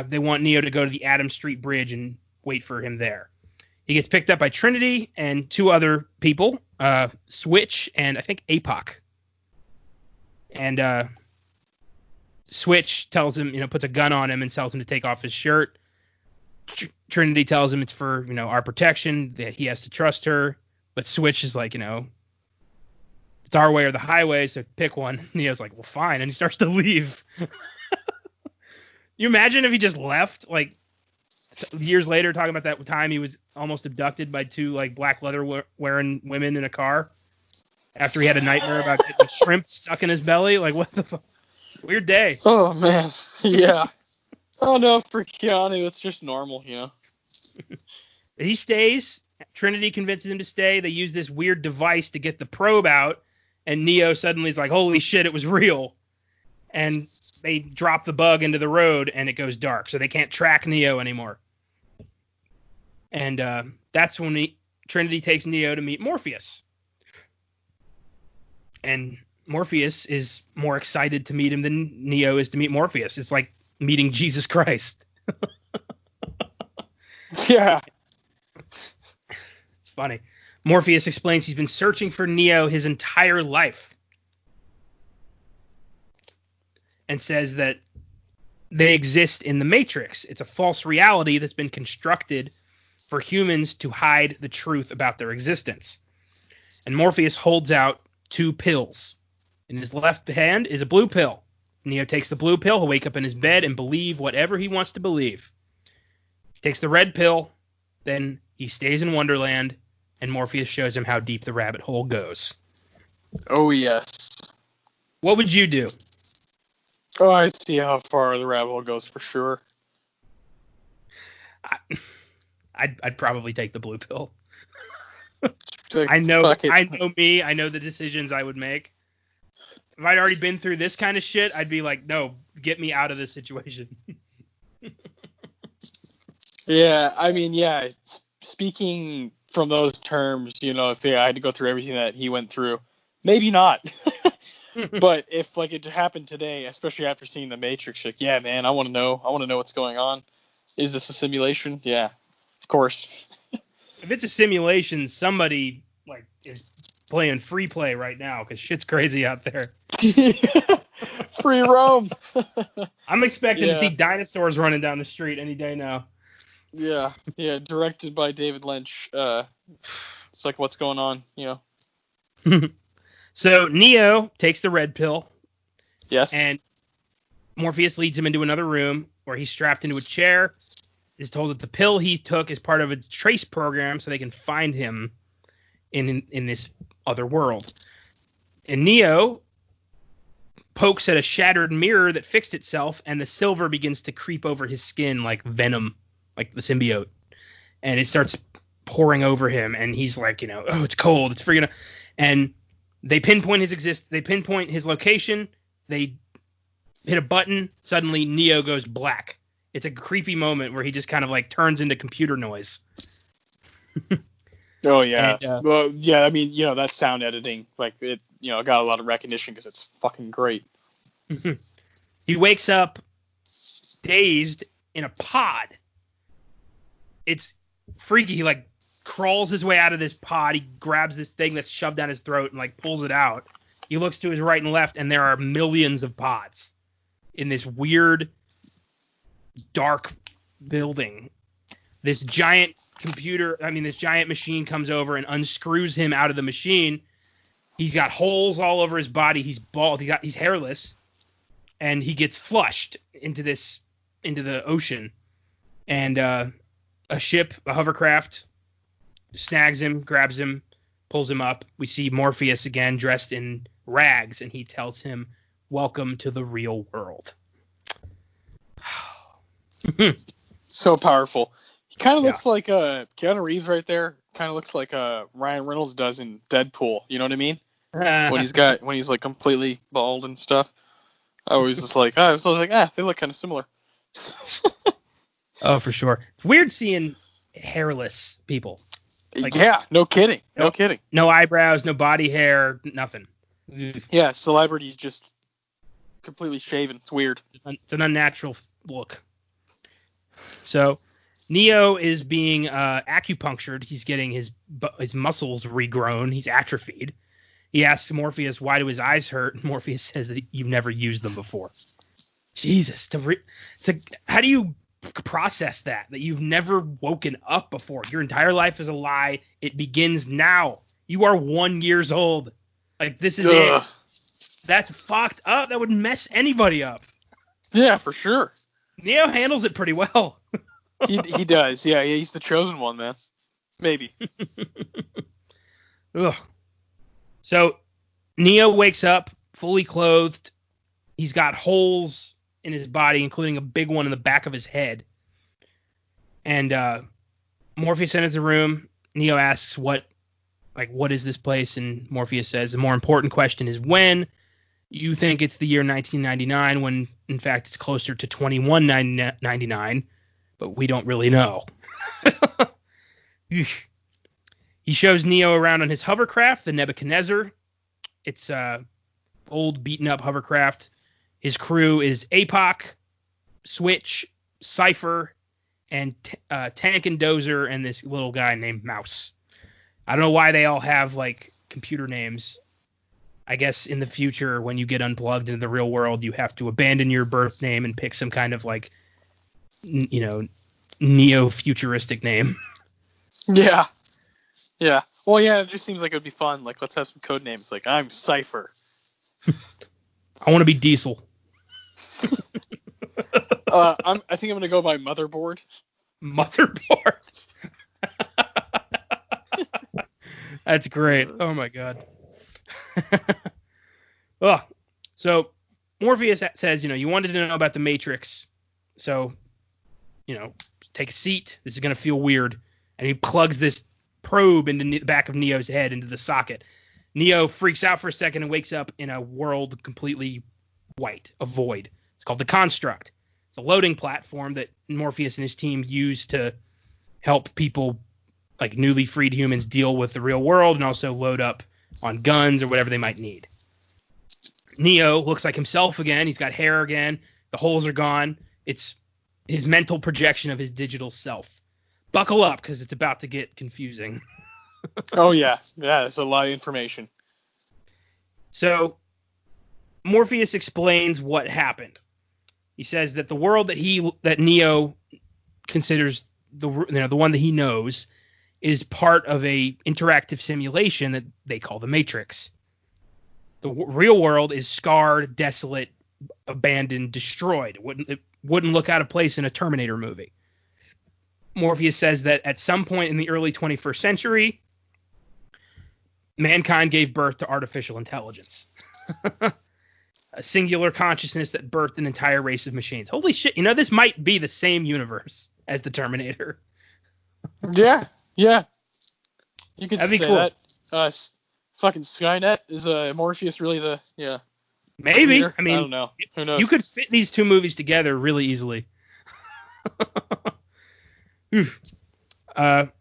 A: They want Neo to go to the Adam Street Bridge and wait for him there. He gets picked up by Trinity and two other people, Switch and I think APOC. And Switch tells him, puts a gun on him and tells him to take off his shirt. Trinity tells him it's for, our protection, that he has to trust her. But Switch is like, it's our way or the highway, so pick one. Neo's like, well, fine. And he starts to leave. You imagine if he just left, like, years later, talking about that time he was almost abducted by two, like, black leather wearing women in a car after he had a nightmare about getting shrimp stuck in his belly? Like, what the fuck? Weird day.
B: Oh, man. Yeah. Oh, no, for Keanu, it's just normal,
A: He stays. Trinity convinces him to stay. They use this weird device to get the probe out, and Neo suddenly is like, holy shit, it was real. And they drop the bug into the road, and it goes dark, so they can't track Neo anymore. And that's when Trinity takes Neo to meet Morpheus. And Morpheus is more excited to meet him than Neo is to meet Morpheus. It's like meeting Jesus Christ.
B: Yeah.
A: It's funny. Morpheus explains he's been searching for Neo his entire life. And says that they exist in the Matrix. It's a false reality that's been constructed for humans to hide the truth about their existence. And Morpheus holds out two pills. In his left hand is a blue pill. Neo takes the blue pill. He'll wake up in his bed and believe whatever he wants to believe. He takes the red pill. Then he stays in Wonderland. And Morpheus shows him how deep the rabbit hole goes.
B: Oh, yes.
A: What would you do?
B: Oh, I see how far the rabbit hole goes for sure.
A: I'd probably take the blue pill.
B: Like,
A: I know me. I know the decisions I would make. If I'd already been through this kind of shit, I'd be like, no, get me out of this situation.
B: Yeah, I mean, yeah. Speaking from those terms, if I had to go through everything that he went through, maybe not. But if like it happened today, especially after seeing the Matrix, like, yeah, man, I want to know what's going on. Is this a simulation? Yeah, of course.
A: If it's a simulation, somebody like is playing free play right now because shit's crazy out there.
B: Free roam.
A: I'm expecting to see dinosaurs running down the street any day now.
B: Yeah. Directed by David Lynch. It's like, what's going on?
A: So Neo takes the red pill.
B: Yes.
A: And Morpheus leads him into another room where he's strapped into a chair. Is told that the pill he took is part of a trace program so they can find him in this other world. And Neo pokes at a shattered mirror that fixed itself, and the silver begins to creep over his skin like venom, like the symbiote. And it starts pouring over him, and he's like, oh, it's cold, it's freaking. And they pinpoint his location. They hit a button. Suddenly, Neo goes black. It's a creepy moment where he just kind of like turns into computer noise.
B: Oh yeah.
A: And,
B: well, yeah. I mean, that sound editing, like it, got a lot of recognition because it's fucking great.
A: He wakes up dazed in a pod. It's freaky. He like crawls his way out of this pod. He grabs this thing that's shoved down his throat and like pulls it out. He looks to his right and left, and there are millions of pods in this weird, dark building. This giant machine comes over and unscrews him out of the machine. He's got holes all over his body. He's bald. He's hairless, and he gets flushed into the ocean. And a hovercraft, snags him, grabs him, pulls him up. We see Morpheus again dressed in rags, and he tells him, "Welcome to the real world."
B: So powerful. He kind of looks like Keanu Reeves right there. Kind of looks like Ryan Reynolds does in Deadpool. You know what I mean? when he's like completely bald and stuff. I was just like, they look kind of similar.
A: Oh, for sure. It's weird seeing hairless people.
B: Like, yeah, no kidding. No kidding.
A: No eyebrows, no body hair, nothing.
B: Yeah, celebrities just completely shaven. It's weird.
A: It's an unnatural look. So Neo is being acupunctured. He's getting his muscles regrown. He's atrophied. He asks Morpheus why do his eyes hurt. Morpheus says that you've never used them before. Jesus, how do you process that you've never woken up before? Your entire life is a lie. It begins now. You are 1 year old. Like, this is it. That's fucked up. That would mess anybody up.
B: Yeah, for sure.
A: Neo handles it pretty well.
B: He does. Yeah, he's the chosen one, man. Maybe.
A: Ugh. So Neo wakes up fully clothed. He's got holes in his body, including a big one in the back of his head. And Morpheus enters the room. Neo asks, what is this place? And Morpheus says, the more important question is when. You think it's the year 1999, when in fact it's closer to 2199, but we don't really know. He shows Neo around on his hovercraft, the Nebuchadnezzar. It's old, beaten-up hovercraft. His crew is APOC, Switch, Cypher, and Tank and Dozer, and this little guy named Mouse. I don't know why they all have, like, computer names. I guess in the future, when you get unplugged into the real world, you have to abandon your birth name and pick some kind of, like, neo-futuristic name.
B: Yeah. Yeah. Well, yeah, it just seems like it would be fun. Like, let's have some code names. Like, I'm Cypher.
A: I want to be Diesel.
B: I think I'm going to go by Motherboard.
A: Motherboard. That's great. Oh, my God. So Morpheus says, you wanted to know about the Matrix. So, take a seat. This is going to feel weird. And he plugs this probe into the back of Neo's head into the socket. Neo freaks out for a second and wakes up in a world completely white, a void. It's called the Construct. It's a loading platform that Morpheus and his team use to help people, like newly freed humans, deal with the real world and also load up on guns or whatever they might need. Neo looks like himself again. He's got hair again. The holes are gone. It's his mental projection of his digital self. Buckle up, because it's about to get confusing.
B: Oh, yeah. Yeah, it's a lot of information.
A: So Morpheus explains what happened. He says that the world that Neo considers the one that he knows is part of a interactive simulation that they call the Matrix. The real world is scarred, desolate, abandoned, destroyed. It wouldn't look out of place in a Terminator movie. Morpheus says that at some point in the early 21st century, mankind gave birth to artificial intelligence. a singular consciousness that birthed an entire race of machines. Holy shit, this might be the same universe as the Terminator.
B: Yeah. You could
A: That'd be
B: say
A: cool.
B: that. Fucking Skynet is Morpheus really the
A: Maybe.
B: leader?
A: I mean,
B: I don't know. Who knows?
A: You could fit these two movies together really easily.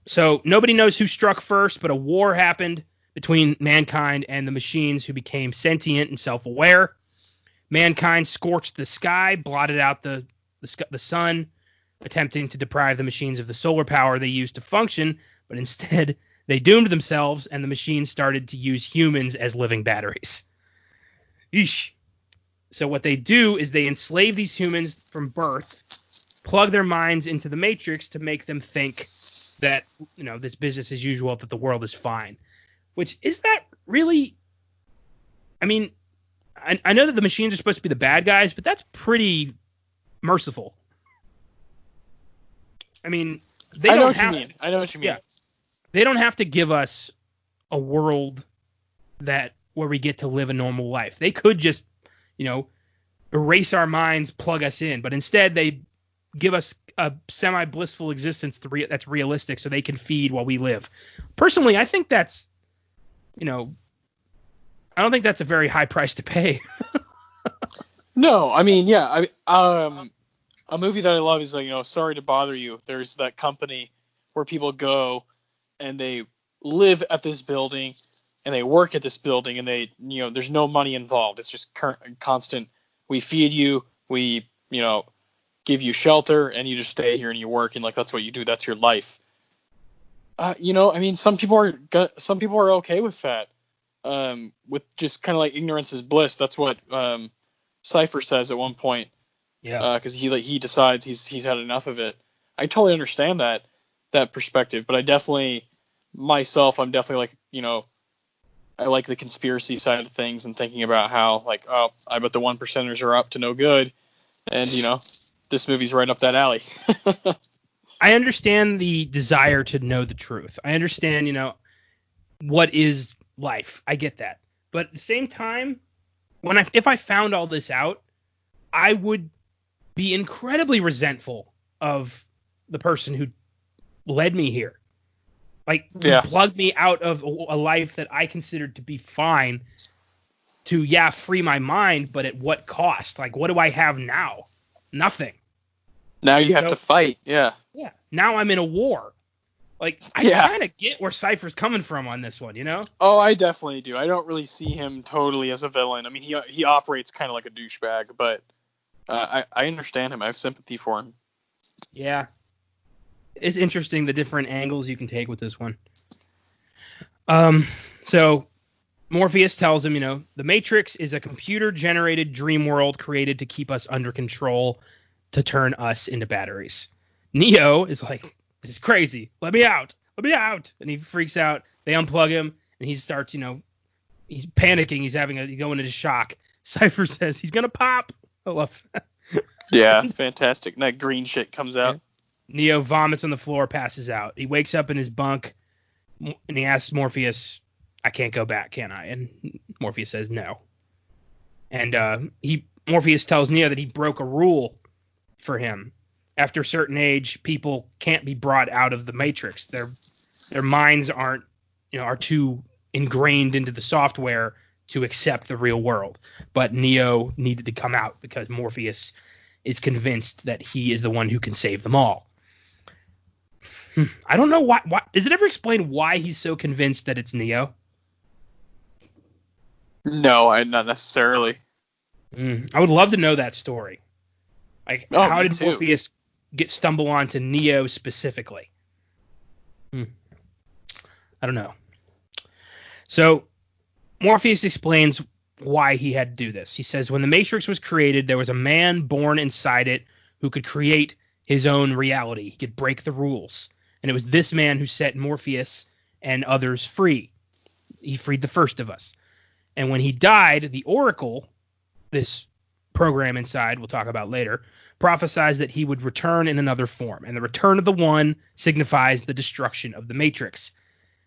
A: So nobody knows who struck first, but a war happened between mankind and the machines, who became sentient and self-aware. Mankind scorched the sky, blotted out the sun, attempting to deprive the machines of the solar power they used to function, but instead they doomed themselves, and the machines started to use humans as living batteries. Eesh. So what they do is they enslave these humans from birth, plug their minds into the Matrix to make them think that, this business as usual, that the world is fine. Which, is that really... I mean, I know that the machines are supposed to be the bad guys, but that's pretty merciful. I mean, I know what you mean.
B: Yeah.
A: They don't have to give us a world where we get to live a normal life. They could just, erase our minds, plug us in, but instead they give us a semi-blissful existence that's realistic, so they can feed while we live. Personally, I think that's, I don't think that's a very high price to pay.
B: No, I mean, yeah, a movie that I love is Sorry to Bother You. There's that company where people go and they live at this building and they work at this building, and they, there's no money involved. It's just constant. We feed you, we, give you shelter, and you just stay here and you work, and that's what you do. That's your life. I mean, some people are okay with that. With just kind of like ignorance is bliss. That's what Cypher says at one point.
A: Yeah.
B: Because he decides he's had enough of it. I totally understand that perspective, but I'm definitely I like the conspiracy side of things and thinking about how I bet the 1%ers are up to no good, and this movie's right up that alley.
A: I understand the desire to know the truth. I understand, what is life. I get that. But at the same time, if I found all this out, I would be incredibly resentful of the person who led me here. Plugged me out of a life that I considered to be fine to, free my mind, but at what cost? What do I have now? Nothing.
B: Now you have to fight. Yeah.
A: Yeah. Now I'm in a war. I kind of get where Cypher's coming from on this one,
B: Oh, I definitely do. I don't really see him totally as a villain. I mean, he operates kind of like a douchebag, but I understand him. I have sympathy for him.
A: Yeah. It's interesting the different angles you can take with this one. So Morpheus tells him, the Matrix is a computer-generated dream world created to keep us under control, to turn us into batteries. Neo is like, this is crazy. Let me out. And he freaks out. They unplug him, and he starts, he's panicking. He's going into shock. Cypher says he's going to pop. I love that.
B: Yeah, fantastic. And that green shit comes out.
A: Yeah. Neo vomits on the floor, passes out. He wakes up in his bunk, and he asks Morpheus, I can't go back, can I? And Morpheus says no. And Morpheus tells Neo that he broke a rule for him. After a certain age, people can't be brought out of the Matrix. Their minds are too ingrained into the software to accept the real world. But Neo needed to come out because Morpheus is convinced that he is the one who can save them all. I don't know why. Is it ever explained why he's so convinced that it's Neo?
B: No, not necessarily.
A: I would love to know that story. How did Morpheus stumble onto Neo specifically? I don't know. So Morpheus explains why he had to do this. He says, when the Matrix was created, there was a man born inside it who could create his own reality. He could break the rules. And it was this man who set Morpheus and others free. He freed the first of us. And when he died, the Oracle, this program inside, we'll talk about later, prophesies that he would return in another form. And the return of the One signifies the destruction of the Matrix.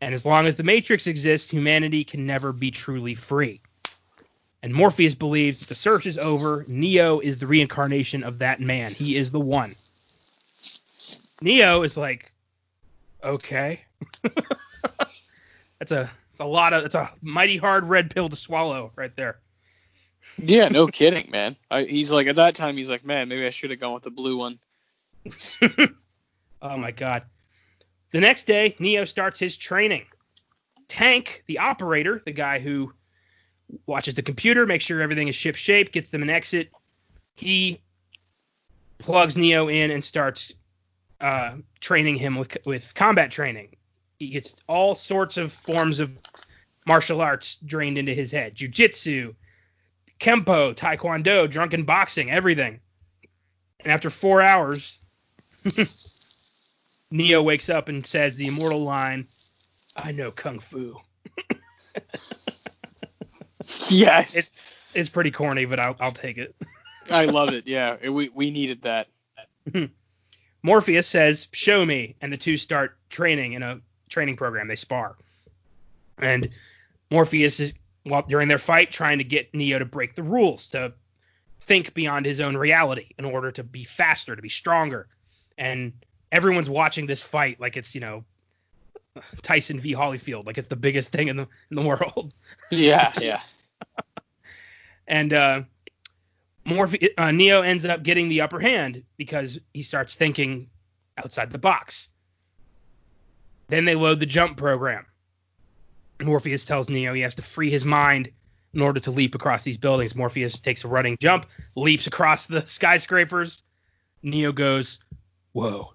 A: And as long as the Matrix exists, humanity can never be truly free. And Morpheus believes the search is over. Neo is the reincarnation of that man. He is the one. Neo is like, okay. That's a mighty hard red pill to swallow right there.
B: Yeah, no kidding, man. He's like, at that time, he's like, man, maybe I should have gone with the blue one.
A: Oh my God. The next day, Neo starts his training. Tank, the operator, the guy who watches the computer, makes sure everything is ship-shape, gets them an exit. He plugs Neo in and starts training him with combat training. He gets all sorts of forms of martial arts drained into his head. Jiu-jitsu, Kempo, Taekwondo, drunken boxing, everything. And after 4 hours, Neo wakes up and says the immortal line, "I know Kung Fu."
B: Yes.
A: It's pretty corny, but I'll take it.
B: I love it. Yeah, we needed that.
A: Morpheus says, "Show me," and the two start training in a training program. They spar. And Morpheus is, during their fight, trying to get Neo to break the rules, to think beyond his own reality in order to be faster, to be stronger. And everyone's watching this fight like it's, Tyson v. Holyfield, like it's the biggest thing in the world.
B: Yeah.
A: And Neo ends up getting the upper hand because he starts thinking outside the box. Then they load the jump program. Morpheus tells Neo he has to free his mind in order to leap across these buildings. Morpheus takes a running jump, leaps across the skyscrapers. Neo goes, "Whoa."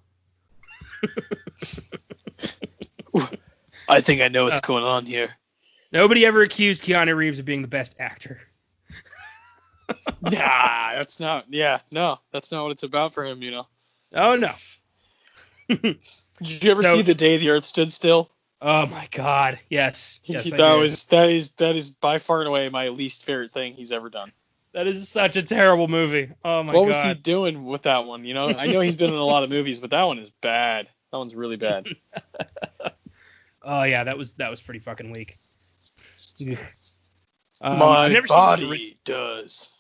B: I think I know what's going on here.
A: Nobody ever accused Keanu Reeves of being the best actor.
B: That's not what it's about for him,
A: Oh, no.
B: Did you ever see The Day the Earth Stood Still?
A: Oh, my God. Yes.
B: That is by far and away my least favorite thing he's ever done.
A: That is such a terrible movie. Oh, my God.
B: What was he doing with that one? I know he's been in a lot of movies, but that one is bad. That one's really bad.
A: Oh, yeah, that was pretty fucking weak.
B: My body does.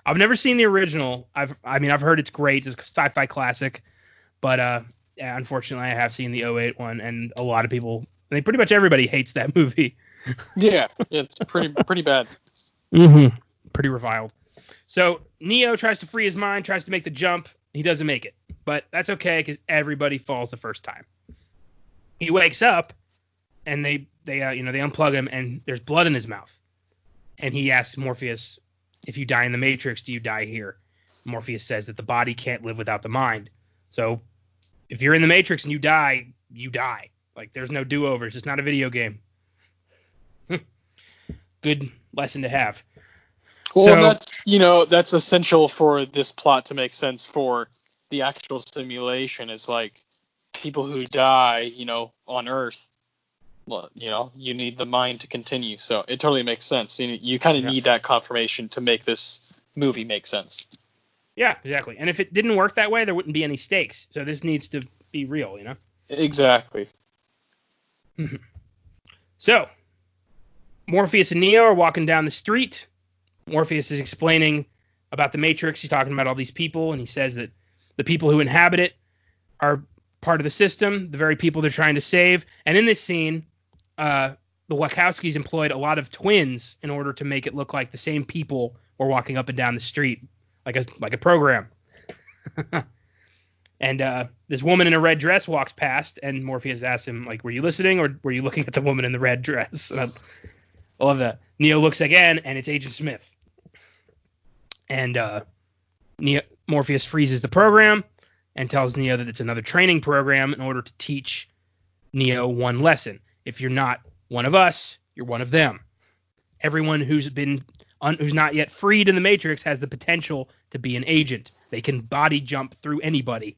A: I've never seen the original. I've heard it's great. It's a sci-fi classic, but unfortunately, I have seen the '08 one, and a lot of people, pretty much everybody hates that movie.
B: Yeah, it's pretty bad.
A: Mm-hmm. Pretty reviled. So Neo tries to free his mind, tries to make the jump. He doesn't make it, but that's okay because everybody falls the first time. He wakes up, and they unplug him, and there's blood in his mouth. And he asks Morpheus, "If you die in the Matrix, do you die here?" Morpheus says that the body can't live without the mind. So if you're in the Matrix and you die, you die. Like, there's no do-overs. It's not a video game. Good lesson to have.
B: Well, that's essential for this plot to make sense for the actual simulation. Is like people who die, on Earth. Well, you need the mind to continue, so it totally makes sense. You kind of need that confirmation to make this movie make sense.
A: Yeah, exactly. And if it didn't work that way, there wouldn't be any stakes. So this needs to be real,
B: Exactly.
A: So Morpheus and Neo are walking down the street. Morpheus is explaining about the Matrix. He's talking about all these people, and he says that the people who inhabit it are part of the system, the very people they're trying to save. And in this scene, the Wachowskis employed a lot of twins in order to make it look like the same people were walking up and down the street, like a program. And this woman in a red dress walks past, and Morpheus asks him, like, "Were you listening, or were you looking at the woman in the red dress?" And I love that. Neo looks again, and it's Agent Smith. And Morpheus freezes the program and tells Neo that it's another training program in order to teach Neo one lesson. If you're not one of us, you're one of them. Everyone who's not yet freed in the Matrix has the potential to be an agent. They can body jump through anybody.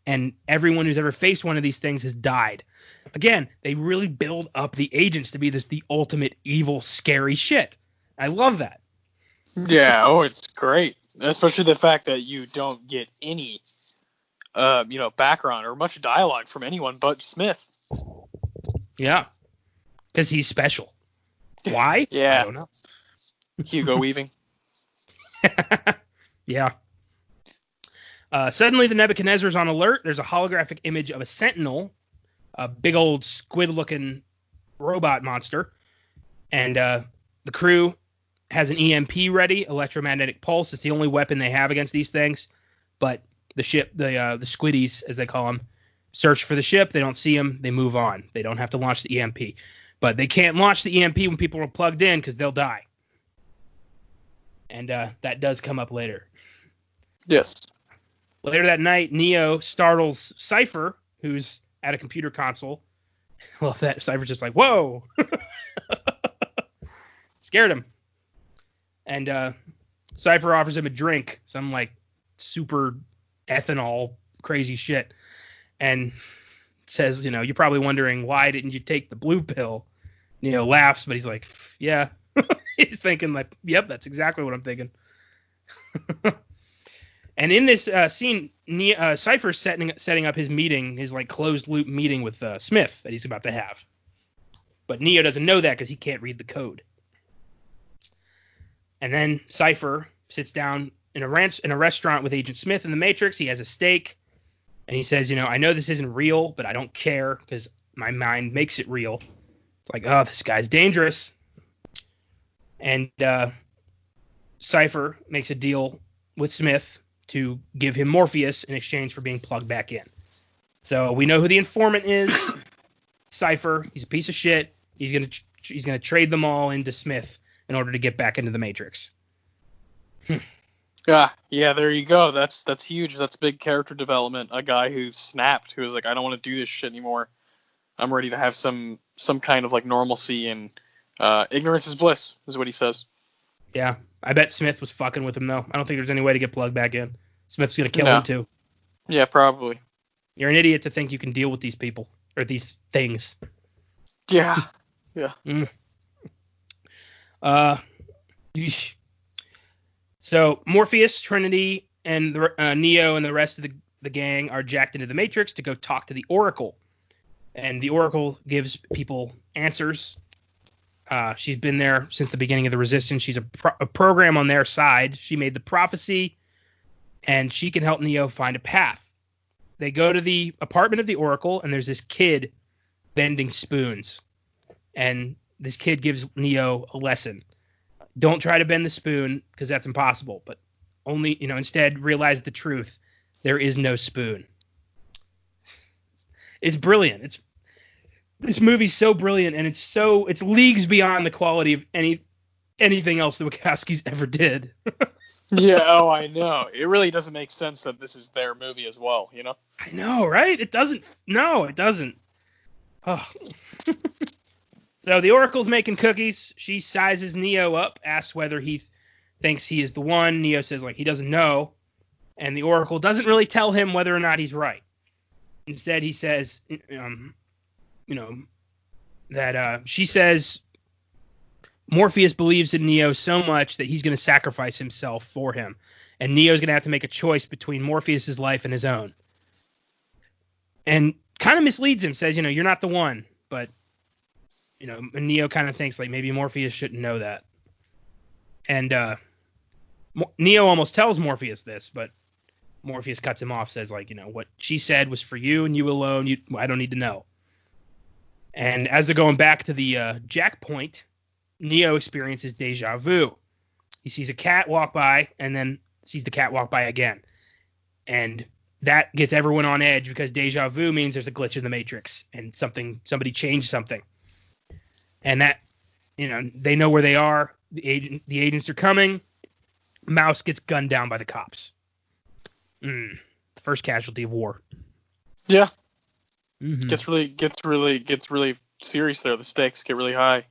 A: And everyone who's ever faced one of these things has died. Again, they really build up the agents to be the ultimate evil, scary shit. I love that.
B: Yeah, it's great. Especially the fact that you don't get any background or much dialogue from anyone but Smith.
A: Yeah. Because he's special. Why?
B: Yeah.
A: I don't know.
B: Hugo Weaving.
A: Yeah. Suddenly, the Nebuchadnezzar's on alert. There's a holographic image of a sentinel, a big old squid-looking robot monster, and the crew has an EMP ready, electromagnetic pulse. It's the only weapon they have against these things. But the ship, the squiddies, as they call them, search for the ship. They don't see them. They move on. They don't have to launch the EMP. But they can't launch the EMP when people are plugged in because they'll die. And that does come up later.
B: Yes.
A: Later that night, Neo startles Cypher, who's at a computer console. I love that. Cypher's just like, whoa! Scared him. And Cypher offers him a drink, some like super ethanol crazy shit. And says, you're probably wondering, why didn't you take the blue pill? Neo laughs, but he's like, yeah. He's thinking like, yep, that's exactly what I'm thinking. And in this scene, Cypher's setting up his meeting, his like closed loop meeting with Smith that he's about to have. But Neo doesn't know that because he can't read the code. And then Cypher sits down in a restaurant with Agent Smith in the Matrix. He has a steak, and he says, I know this isn't real, but I don't care because my mind makes it real. It's like, oh, this guy's dangerous. And Cypher makes a deal with Smith to give him Morpheus in exchange for being plugged back in. So we know who the informant is. Cypher. He's a piece of shit. He's gonna trade them all into Smith in order to get back into the Matrix.
B: Yeah, there you go. That's huge. That's big character development. A guy who snapped, who was like, I don't want to do this shit anymore. I'm ready to have some kind of like normalcy, and ignorance is bliss, is what he says.
A: Yeah, I bet Smith was fucking with him though. I don't think there's any way to get plugged back in. Smith's gonna kill him too.
B: Yeah, probably.
A: You're an idiot to think you can deal with these people or these things.
B: Yeah. Yeah.
A: So Morpheus, Trinity, and Neo and the rest of the gang are jacked into the Matrix to go talk to the Oracle. And the Oracle gives people answers. She's been there since the beginning of the Resistance. She's a program on their side. She made the prophecy, and she can help Neo find a path. They go to the apartment of the Oracle, and there's this kid bending spoons. And this kid gives Neo a lesson. Don't try to bend the spoon, because that's impossible. But only, instead realize the truth. There is no spoon. It's brilliant. This movie's so brilliant, and it's leagues beyond the quality of anything else the Wachowskis ever did.
B: Yeah, I know. It really doesn't make sense that this is their movie as well,
A: I know, right? It doesn't. No, it doesn't. Oh. So the Oracle's making cookies. She sizes Neo up, asks whether he thinks he is the one. Neo says he doesn't know, and the Oracle doesn't really tell him whether or not he's right. Instead, he says, that she says Morpheus believes in Neo so much that he's going to sacrifice himself for him. And Neo's going to have to make a choice between Morpheus's life and his own. And kind of misleads him, says, you're not the one. But, and Neo kind of thinks maybe Morpheus shouldn't know that. And Neo almost tells Morpheus this, but Morpheus cuts him off, says what she said was for you and you alone. I don't need to know. And as they're going back to the jack point, Neo experiences deja vu. He sees a cat walk by and then sees the cat walk by again. And that gets everyone on edge because deja vu means there's a glitch in the Matrix and somebody changed something. And that, they know where they are. The agents are coming. Mouse gets gunned down by the cops. First casualty of war.
B: Yeah.
A: Mm-hmm.
B: Gets really serious there. The stakes get really high.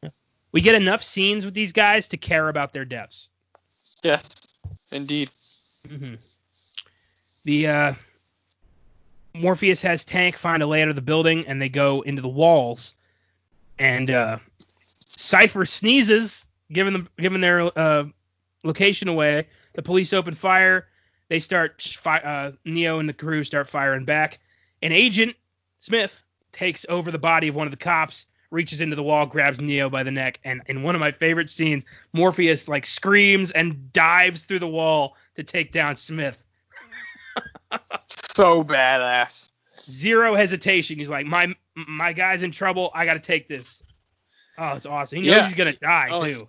A: We get enough scenes with these guys to care about their deaths.
B: Yes, indeed.
A: Mm-hmm. The Morpheus has Tank find a layout of the building, and they go into the walls. And Cypher sneezes, giving their location away. The police open fire. They start Neo and the crew start firing back. An agent Smith takes over the body of one of the cops, reaches into the wall, grabs Neo by the neck, and in one of my favorite scenes, Morpheus like screams and dives through the wall to take down Smith.
B: So badass.
A: Zero hesitation. He's like, my guy's in trouble. I got to take this. Oh, it's awesome. He knows he's gonna die too.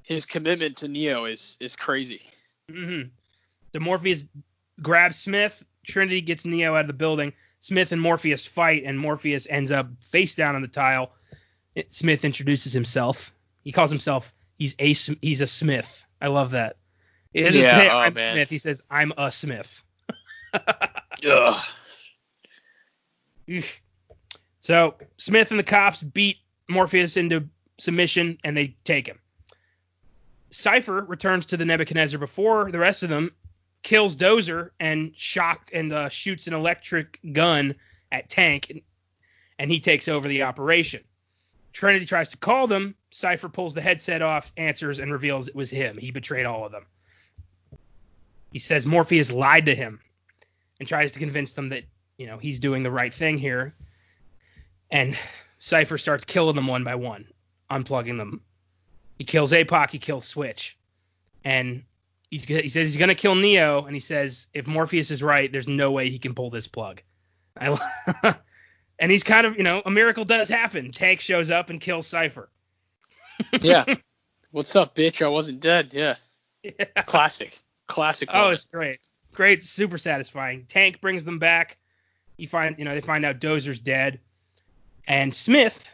B: His commitment to Neo is crazy.
A: Mm-hmm. The Morpheus grabs Smith. Trinity gets Neo out of the building. Smith and Morpheus fight, and Morpheus ends up face down on the tile. Smith introduces himself. He calls himself he's a Smith. I love that. He doesn't say I'm Smith. He says I'm a Smith.
B: Ugh.
A: So Smith and the cops beat Morpheus into submission, and they take him. Cypher returns to the Nebuchadnezzar before the rest of them, kills Dozer, and shoots an electric gun at Tank, and he takes over the operation. Trinity tries to call them. Cypher pulls the headset off, answers, and reveals it was him. He betrayed all of them. He says Morpheus lied to him and tries to convince them that, he's doing the right thing here. And Cypher starts killing them one by one, unplugging them. He kills APOC, he kills Switch. And he says he's going to kill Neo, and he says if Morpheus is right, there's no way he can pull this plug. And he's kind of, a miracle does happen. Tank shows up and kills Cypher.
B: Yeah. What's up, bitch? I wasn't dead. Yeah. Classic. Classic moment.
A: Oh, it's great. Great, super satisfying. Tank brings them back. They find out Dozer's dead. And Smith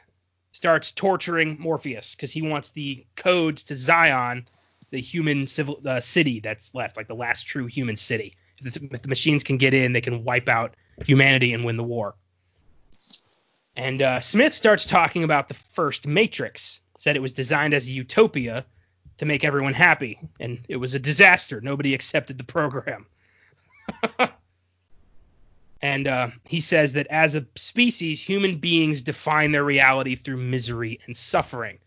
A: starts torturing Morpheus because he wants the codes to Zion, the human city that's left, like the last true human city. If the machines can get in, they can wipe out humanity and win the war. And Smith starts talking about the first Matrix, said it was designed as a utopia to make everyone happy, and it was a disaster. Nobody accepted the program. And he says that as a species, human beings define their reality through misery and suffering.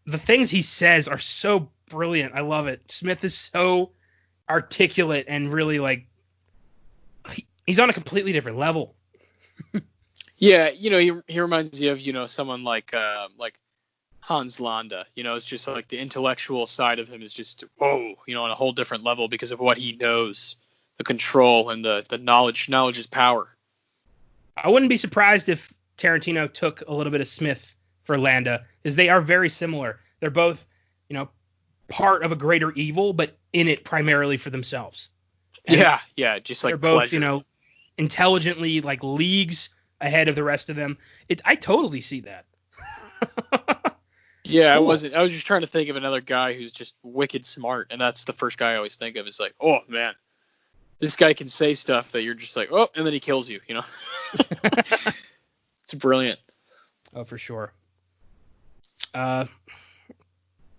A: The things he says are so brilliant. I love it. Smith is so articulate and really he's on a completely different level.
B: Yeah, he reminds you of, someone like Hans Landa. It's just like the intellectual side of him is just, on a whole different level because of what he knows, the control and the knowledge. Knowledge is power.
A: I wouldn't be surprised if Tarantino took a little bit of Smith for Landa, because they are very similar. They're both, part of a greater evil, but in it primarily for themselves. And
B: yeah, just like
A: they're both,
B: pleasure.
A: Intelligently leagues ahead of the rest of them. I totally see that.
B: Yeah,
A: Cool.
B: I was just trying to think of another guy who's just wicked smart, and that's the first guy I always think of. Is like, oh man, this guy can say stuff that you're just like, oh, and then he kills you. It's brilliant.
A: Oh, for sure.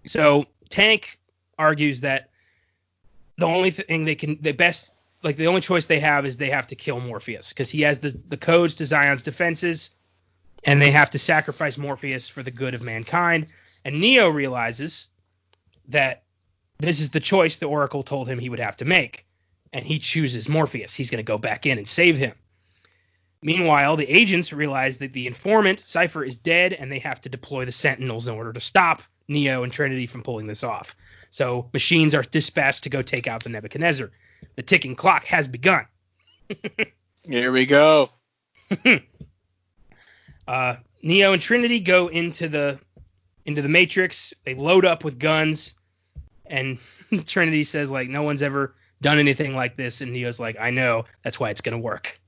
A: So Tank argues that the only thing the only choice they have is they have to kill Morpheus because he has the codes to Zion's defenses, and they have to sacrifice Morpheus for the good of mankind. And Neo realizes that this is the choice the Oracle told him he would have to make, and he chooses Morpheus. He's going to go back in and save him. Meanwhile, the agents realize that the informant, Cypher, is dead, and they have to deploy the Sentinels in order to stop Neo and Trinity from pulling this off. So machines are dispatched to go take out the Nebuchadnezzar. The ticking clock has begun.
B: Here we go.
A: Neo and Trinity go into the Matrix. They load up with guns, and Trinity says, no one's ever done anything like this. And Neo's like, I know. That's why it's going to work.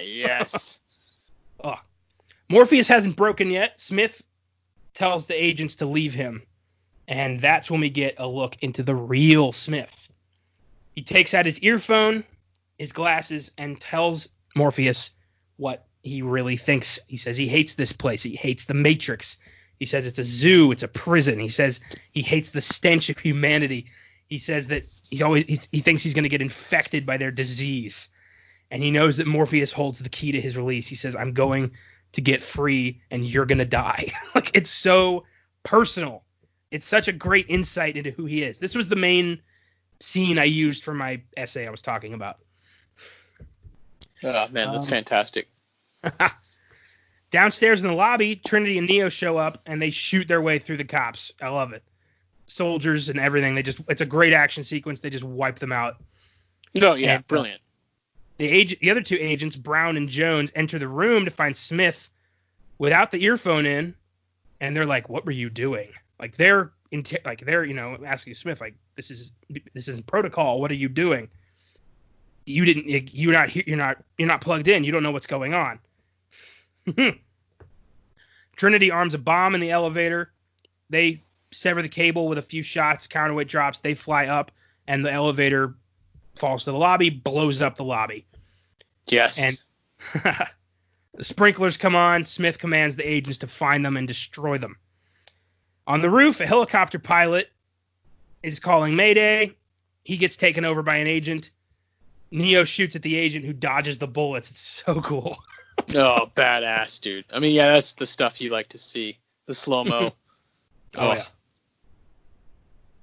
B: Yes.
A: Oh. Morpheus hasn't broken yet. Smith tells the agents to leave him. And that's when we get a look into the real Smith. He takes out his earphone, his glasses, and tells Morpheus what he really thinks. He says he hates this place. He hates the Matrix. He says it's a zoo. It's a prison. He says he hates the stench of humanity. He says that he thinks he's going to get infected by their disease. And he knows that Morpheus holds the key to his release. He says, I'm going to get free and you're going to die. It's so personal. It's such a great insight into who he is. This was the main scene I used for my essay I was talking about.
B: Oh, man, that's fantastic.
A: Downstairs in the lobby, Trinity and Neo show up, and they shoot their way through the cops. I love it. Soldiers and everything. It's a great action sequence. They just wipe them out.
B: No, yeah,
A: And,
B: brilliant.
A: The other two agents, Brown and Jones, enter the room to find Smith without the earphone in, and they're like, "What were you doing?" Like they're asking Smith, like, "This isn't protocol. What are you doing? You're not plugged in. You don't know what's going on." Trinity arms a bomb in the elevator. They sever the cable with a few shots. Counterweight drops. They fly up, and the elevator falls to the lobby, blows up the lobby.
B: Yes.
A: And the sprinklers come on. Smith commands the agents to find them and destroy them. On the roof, a helicopter pilot is calling Mayday. He gets taken over by an agent. Neo shoots at the agent, who dodges the bullets. It's so cool.
B: Oh, badass, dude. I mean, yeah, that's the stuff you like to see. The slow-mo.
A: Oh, yeah.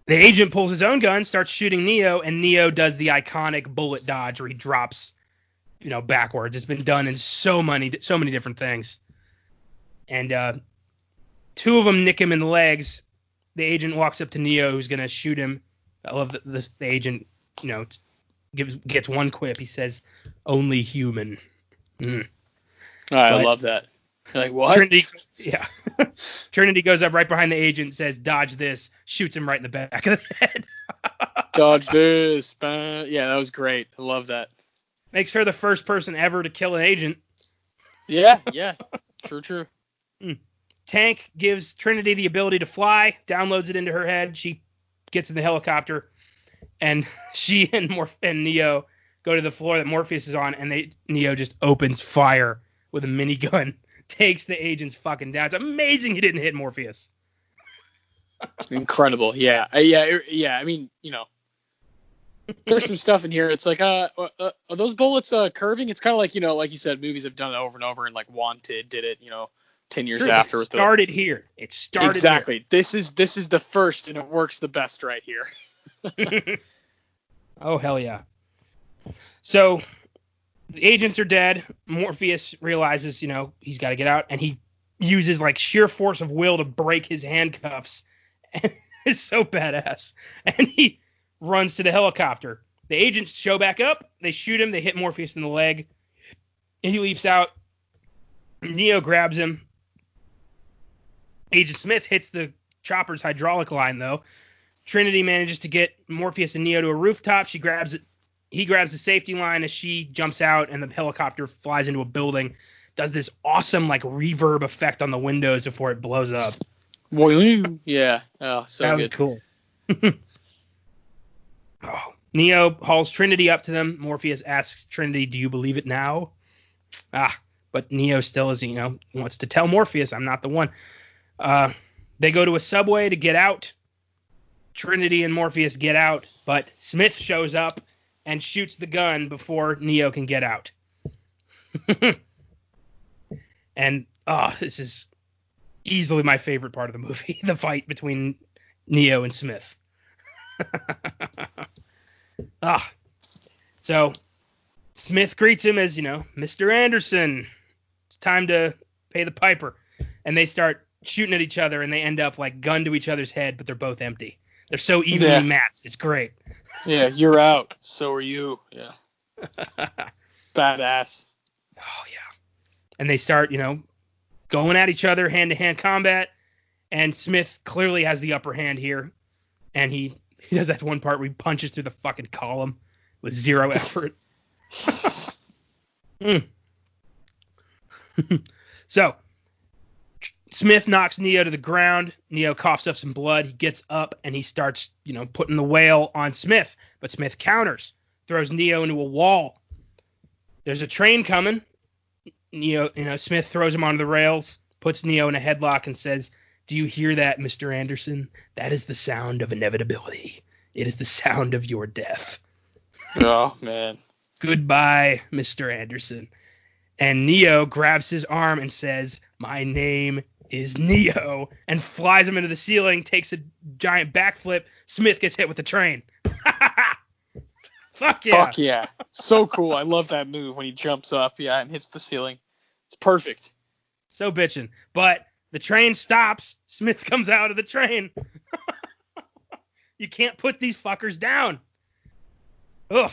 A: The agent pulls his own gun, starts shooting Neo, and Neo does the iconic bullet dodge where he drops, backwards. It's been done in so many different things. And two of them nick him in the legs. The agent walks up to Neo, who's going to shoot him. I love that the agent, gets one quip. He says, "Only human." Mm.
B: I love that. You're like, what?
A: Trinity goes up right behind the agent and says, "Dodge this," shoots him right in the back of the head.
B: Dodge this. Yeah, that was great. I love that.
A: Makes her the first person ever to kill an agent.
B: Yeah. True.
A: Tank gives Trinity the ability to fly, downloads it into her head. She gets in the helicopter, and she and Neo go to the floor that Morpheus is on, and Neo just opens fire with a minigun. Takes the agents fucking down. It's amazing he didn't hit Morpheus.
B: Incredible. Yeah. I mean, there's some stuff in here. It's like, are those bullets curving? It's kind of like, like you said, movies have done it over and over, and like Wanted did it, 10 years after.
A: It started here. It started
B: exactly.
A: Here.
B: This is the first, and it works the best right here.
A: Oh, hell yeah. So the agents are dead. Morpheus realizes, he's got to get out, and he uses like sheer force of will to break his handcuffs. And it's so badass. And he runs to the helicopter. The agents show back up. They shoot him. They hit Morpheus in the leg. And he leaps out. Neo grabs him. Agent Smith hits the chopper's hydraulic line, though. Trinity manages to get Morpheus and Neo to a rooftop. She grabs it. He grabs the safety line as she jumps out, and the helicopter flies into a building. Does this awesome like reverb effect on the windows before it blows up.
B: Yeah. Oh, so
A: that
B: good.
A: Was cool. Neo hauls Trinity up to them. Morpheus asks Trinity, "Do you believe it now?" But Neo still is, wants to tell Morpheus, "I'm not the one." They go to a subway to get out. Trinity and Morpheus get out, but Smith shows up and shoots the gun before Neo can get out. And this is easily my favorite part of the movie, the fight between Neo and Smith. So Smith greets him as, "Mr. Anderson, it's time to pay the piper." And they start shooting at each other, and they end up like gun to each other's head, but they're both empty. They're so evenly matched. It's great.
B: Yeah, you're out. So are you. Yeah. Badass.
A: Oh, yeah. And they start, going at each other, hand-to-hand combat. And Smith clearly has the upper hand here. And he does that one part where he punches through the fucking column with zero effort. So, Smith knocks Neo to the ground. Neo coughs up some blood. He gets up and he starts, putting the whale on Smith. But Smith counters, throws Neo into a wall. There's a train coming. Smith throws him onto the rails, puts Neo in a headlock and says, "Do you hear that, Mr. Anderson? That is the sound of inevitability. It is the sound of your death."
B: Oh, man.
A: "Goodbye, Mr. Anderson." And Neo grabs his arm and says, "My name is Neo," and flies him into the ceiling, takes a giant backflip. Smith gets hit with the train. Fuck yeah.
B: Fuck yeah. So cool. I love that move when he jumps up, and hits the ceiling. It's perfect.
A: So bitching. But the train stops. Smith comes out of the train. You can't put these fuckers down. Ugh.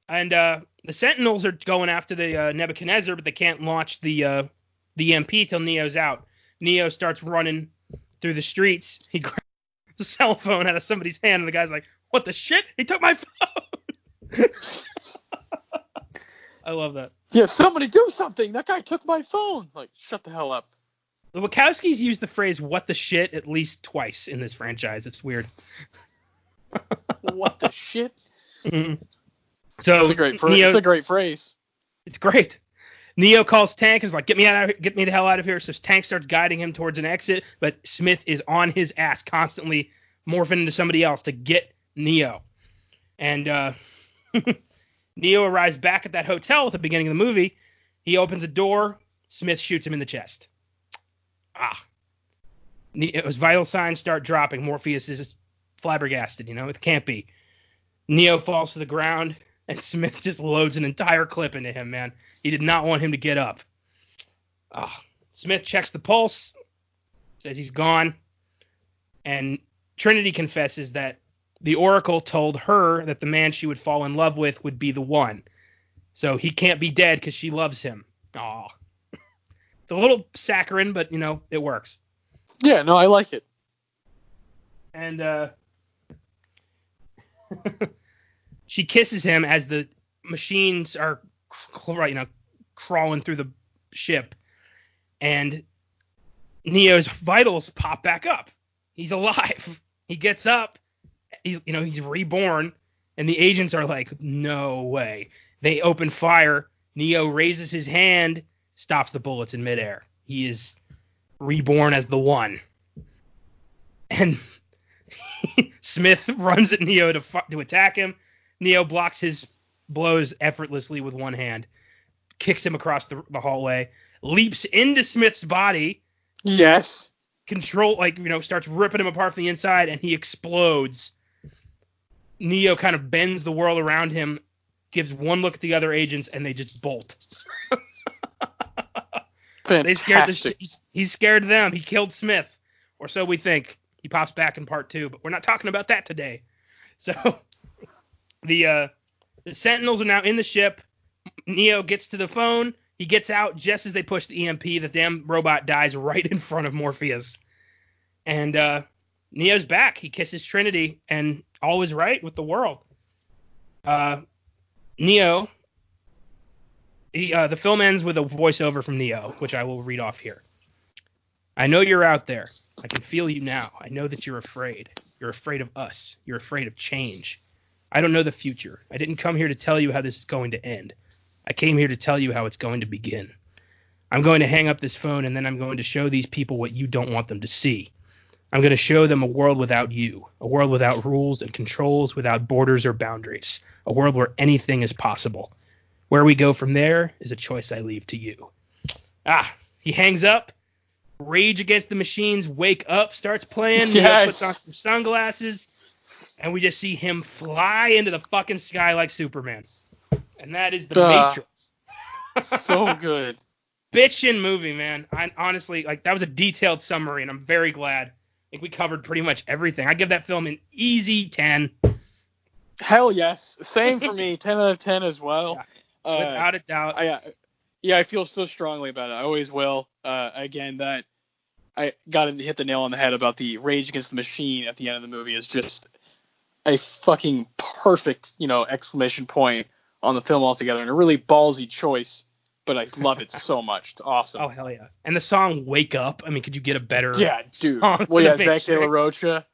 A: And the Sentinels are going after the Nebuchadnezzar, but they can't launch the EMP till Neo's out. Neo starts running through the streets. He grabs the cell phone out of somebody's hand, and the guy's like, "What the shit? He took my phone!" I love that.
B: Yeah, somebody do something. That guy took my phone. Like, shut the hell up.
A: The Wachowskis use the phrase "what the shit" at least twice in this franchise. It's weird.
B: What the shit?
A: Mm-hmm. So
B: it's a great phrase. It's a great phrase.
A: It's great. Neo calls Tank and is like, get me the hell out of here. So Tank starts guiding him towards an exit, but Smith is on his ass, constantly morphing into somebody else to get Neo. And Neo arrives back at that hotel at the beginning of the movie. He opens a door. Smith shoots him in the chest. Neo's vital signs start dropping. Morpheus is flabbergasted. It can't be. Neo falls to the ground, and Smith just loads an entire clip into him, man. He did not want him to get up. Smith checks the pulse, says he's gone, and Trinity confesses that the Oracle told her that the man she would fall in love with would be the one. So he can't be dead because she loves him. Aw. It's a little saccharine, but, it works.
B: Yeah, no, I like it.
A: And she kisses him as the machines are crawling through the ship, and Neo's vitals pop back up. He's alive. He gets up. He's reborn, and the agents are like, no way. They open fire. Neo raises his hand, stops the bullets in midair. He is reborn as the one. And Smith runs at Neo to attack him. Neo blocks his blows effortlessly with one hand, kicks him across the hallway, leaps into Smith's body.
B: Yes.
A: Starts ripping him apart from the inside, and he explodes. Neo kind of bends the world around him, gives one look at the other agents, and they just bolt.
B: Fantastic.
A: He's scared of them. He killed Smith, or so we think. He pops back in part 2, but we're not talking about that today. So the Sentinels are now in the ship. Neo gets to the phone. He gets out just as they push the EMP. The damn robot dies right in front of Morpheus. And Neo's back. He kisses Trinity, and all is right with the world. Neo, the film ends with a voiceover from Neo, which I will read off here. I know you're out there. I can feel you now. I know that you're afraid. You're afraid of us. You're afraid of change. I don't know the future. I didn't come here to tell you how this is going to end. I came here to tell you how it's going to begin. I'm going to hang up this phone, and then I'm going to show these people what you don't want them to see. I'm going to show them a world without you, a world without rules and controls, without borders or boundaries, a world where anything is possible. Where we go from there is a choice I leave to you. He hangs up. Rage Against the Machines, Wake Up starts playing.
B: Yes.
A: Neo puts on some sunglasses, and we just see him fly into the fucking sky like Superman. And that is the Matrix.
B: So good.
A: Bitchin' movie, man. I honestly, that was a detailed summary, and I'm very glad. I think we covered pretty much everything. I give that film an easy 10.
B: Hell yes. Same for me. 10 out of 10 as well.
A: Yeah, without a doubt.
B: I feel so strongly about it. I always will. Again, that I got to hit the nail on the head about the Rage Against the Machine at the end of the movie is just a fucking perfect, exclamation point on the film altogether, and a really ballsy choice, but I love it so much. It's awesome.
A: Oh, hell yeah. And the song Wake Up, I mean, could you get a better
B: dude.
A: song?
B: Well, yeah, Zach De La Rocha.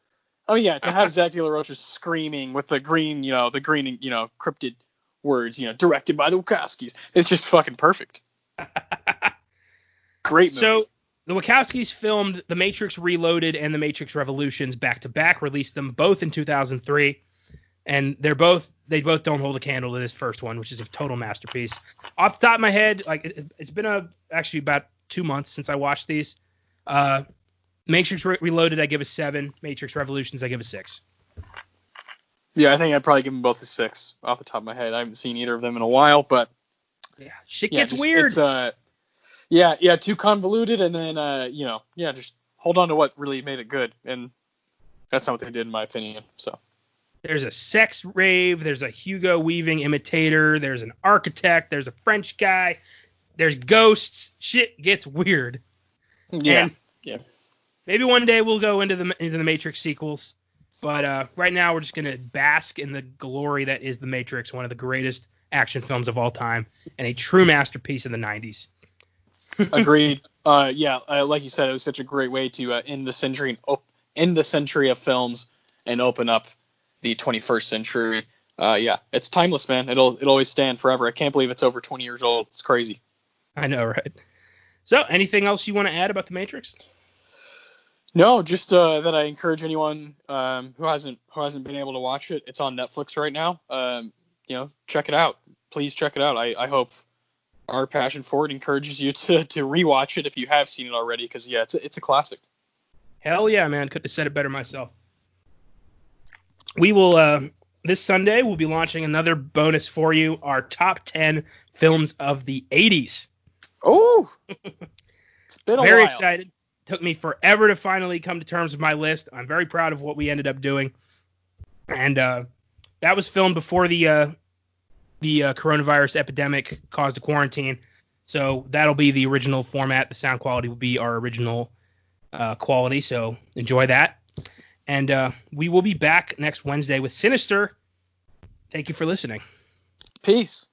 B: Oh, yeah, to have Zach De La Rocha screaming with the green, cryptid words, directed by the Wachowskis. It's just fucking perfect. Great movie.
A: So the Wachowskis filmed The Matrix Reloaded and The Matrix Revolutions back to back, released them both in 2003, and they both don't hold a candle to this first one, which is a total masterpiece. Off the top of my head, it's been actually about 2 months since I watched these. Matrix Reloaded, I give a 7. Matrix Revolutions, I give a 6.
B: Yeah, I think I'd probably give them both a 6 off the top of my head. I haven't seen either of them in a while, but
A: yeah, shit gets weird.
B: Yeah, too convoluted, and then just hold on to what really made it good, and that's not what they did in my opinion. So
A: There's a sex rave, there's a Hugo Weaving imitator, there's an architect, there's a French guy, there's ghosts. Shit gets weird.
B: yeah,
A: And
B: yeah.
A: maybe one day we'll go into the Matrix sequels, but right now we're just gonna bask in the glory that is the Matrix, one of the greatest action films of all time, and a true masterpiece in the '90s.
B: Agreed. Like you said, it was such a great way to end the century of films and open up the 21st century. It's timeless, man. It'll always stand forever. I can't believe it's over 20 years old. It's crazy.
A: I know, right? So, anything else you want to add about the Matrix?
B: No, just that I encourage anyone who hasn't been able to watch it. It's on Netflix right now. Check it out. Please check it out. I hope our passion for it encourages you to rewatch it if you have seen it already, because it's a classic.
A: Hell yeah, man! Couldn't have said it better myself. We will this Sunday we'll be launching another bonus for you, our top 10 films of the 80s.
B: Oh, it's been a while.
A: Very excited. Took me forever to finally come to terms with my list. I'm very proud of what we ended up doing. And that was filmed before the coronavirus epidemic caused a quarantine. So that'll be the original format. The sound quality will be our original quality. So enjoy that. And we will be back next Wednesday with Sinister. Thank you for listening.
B: Peace.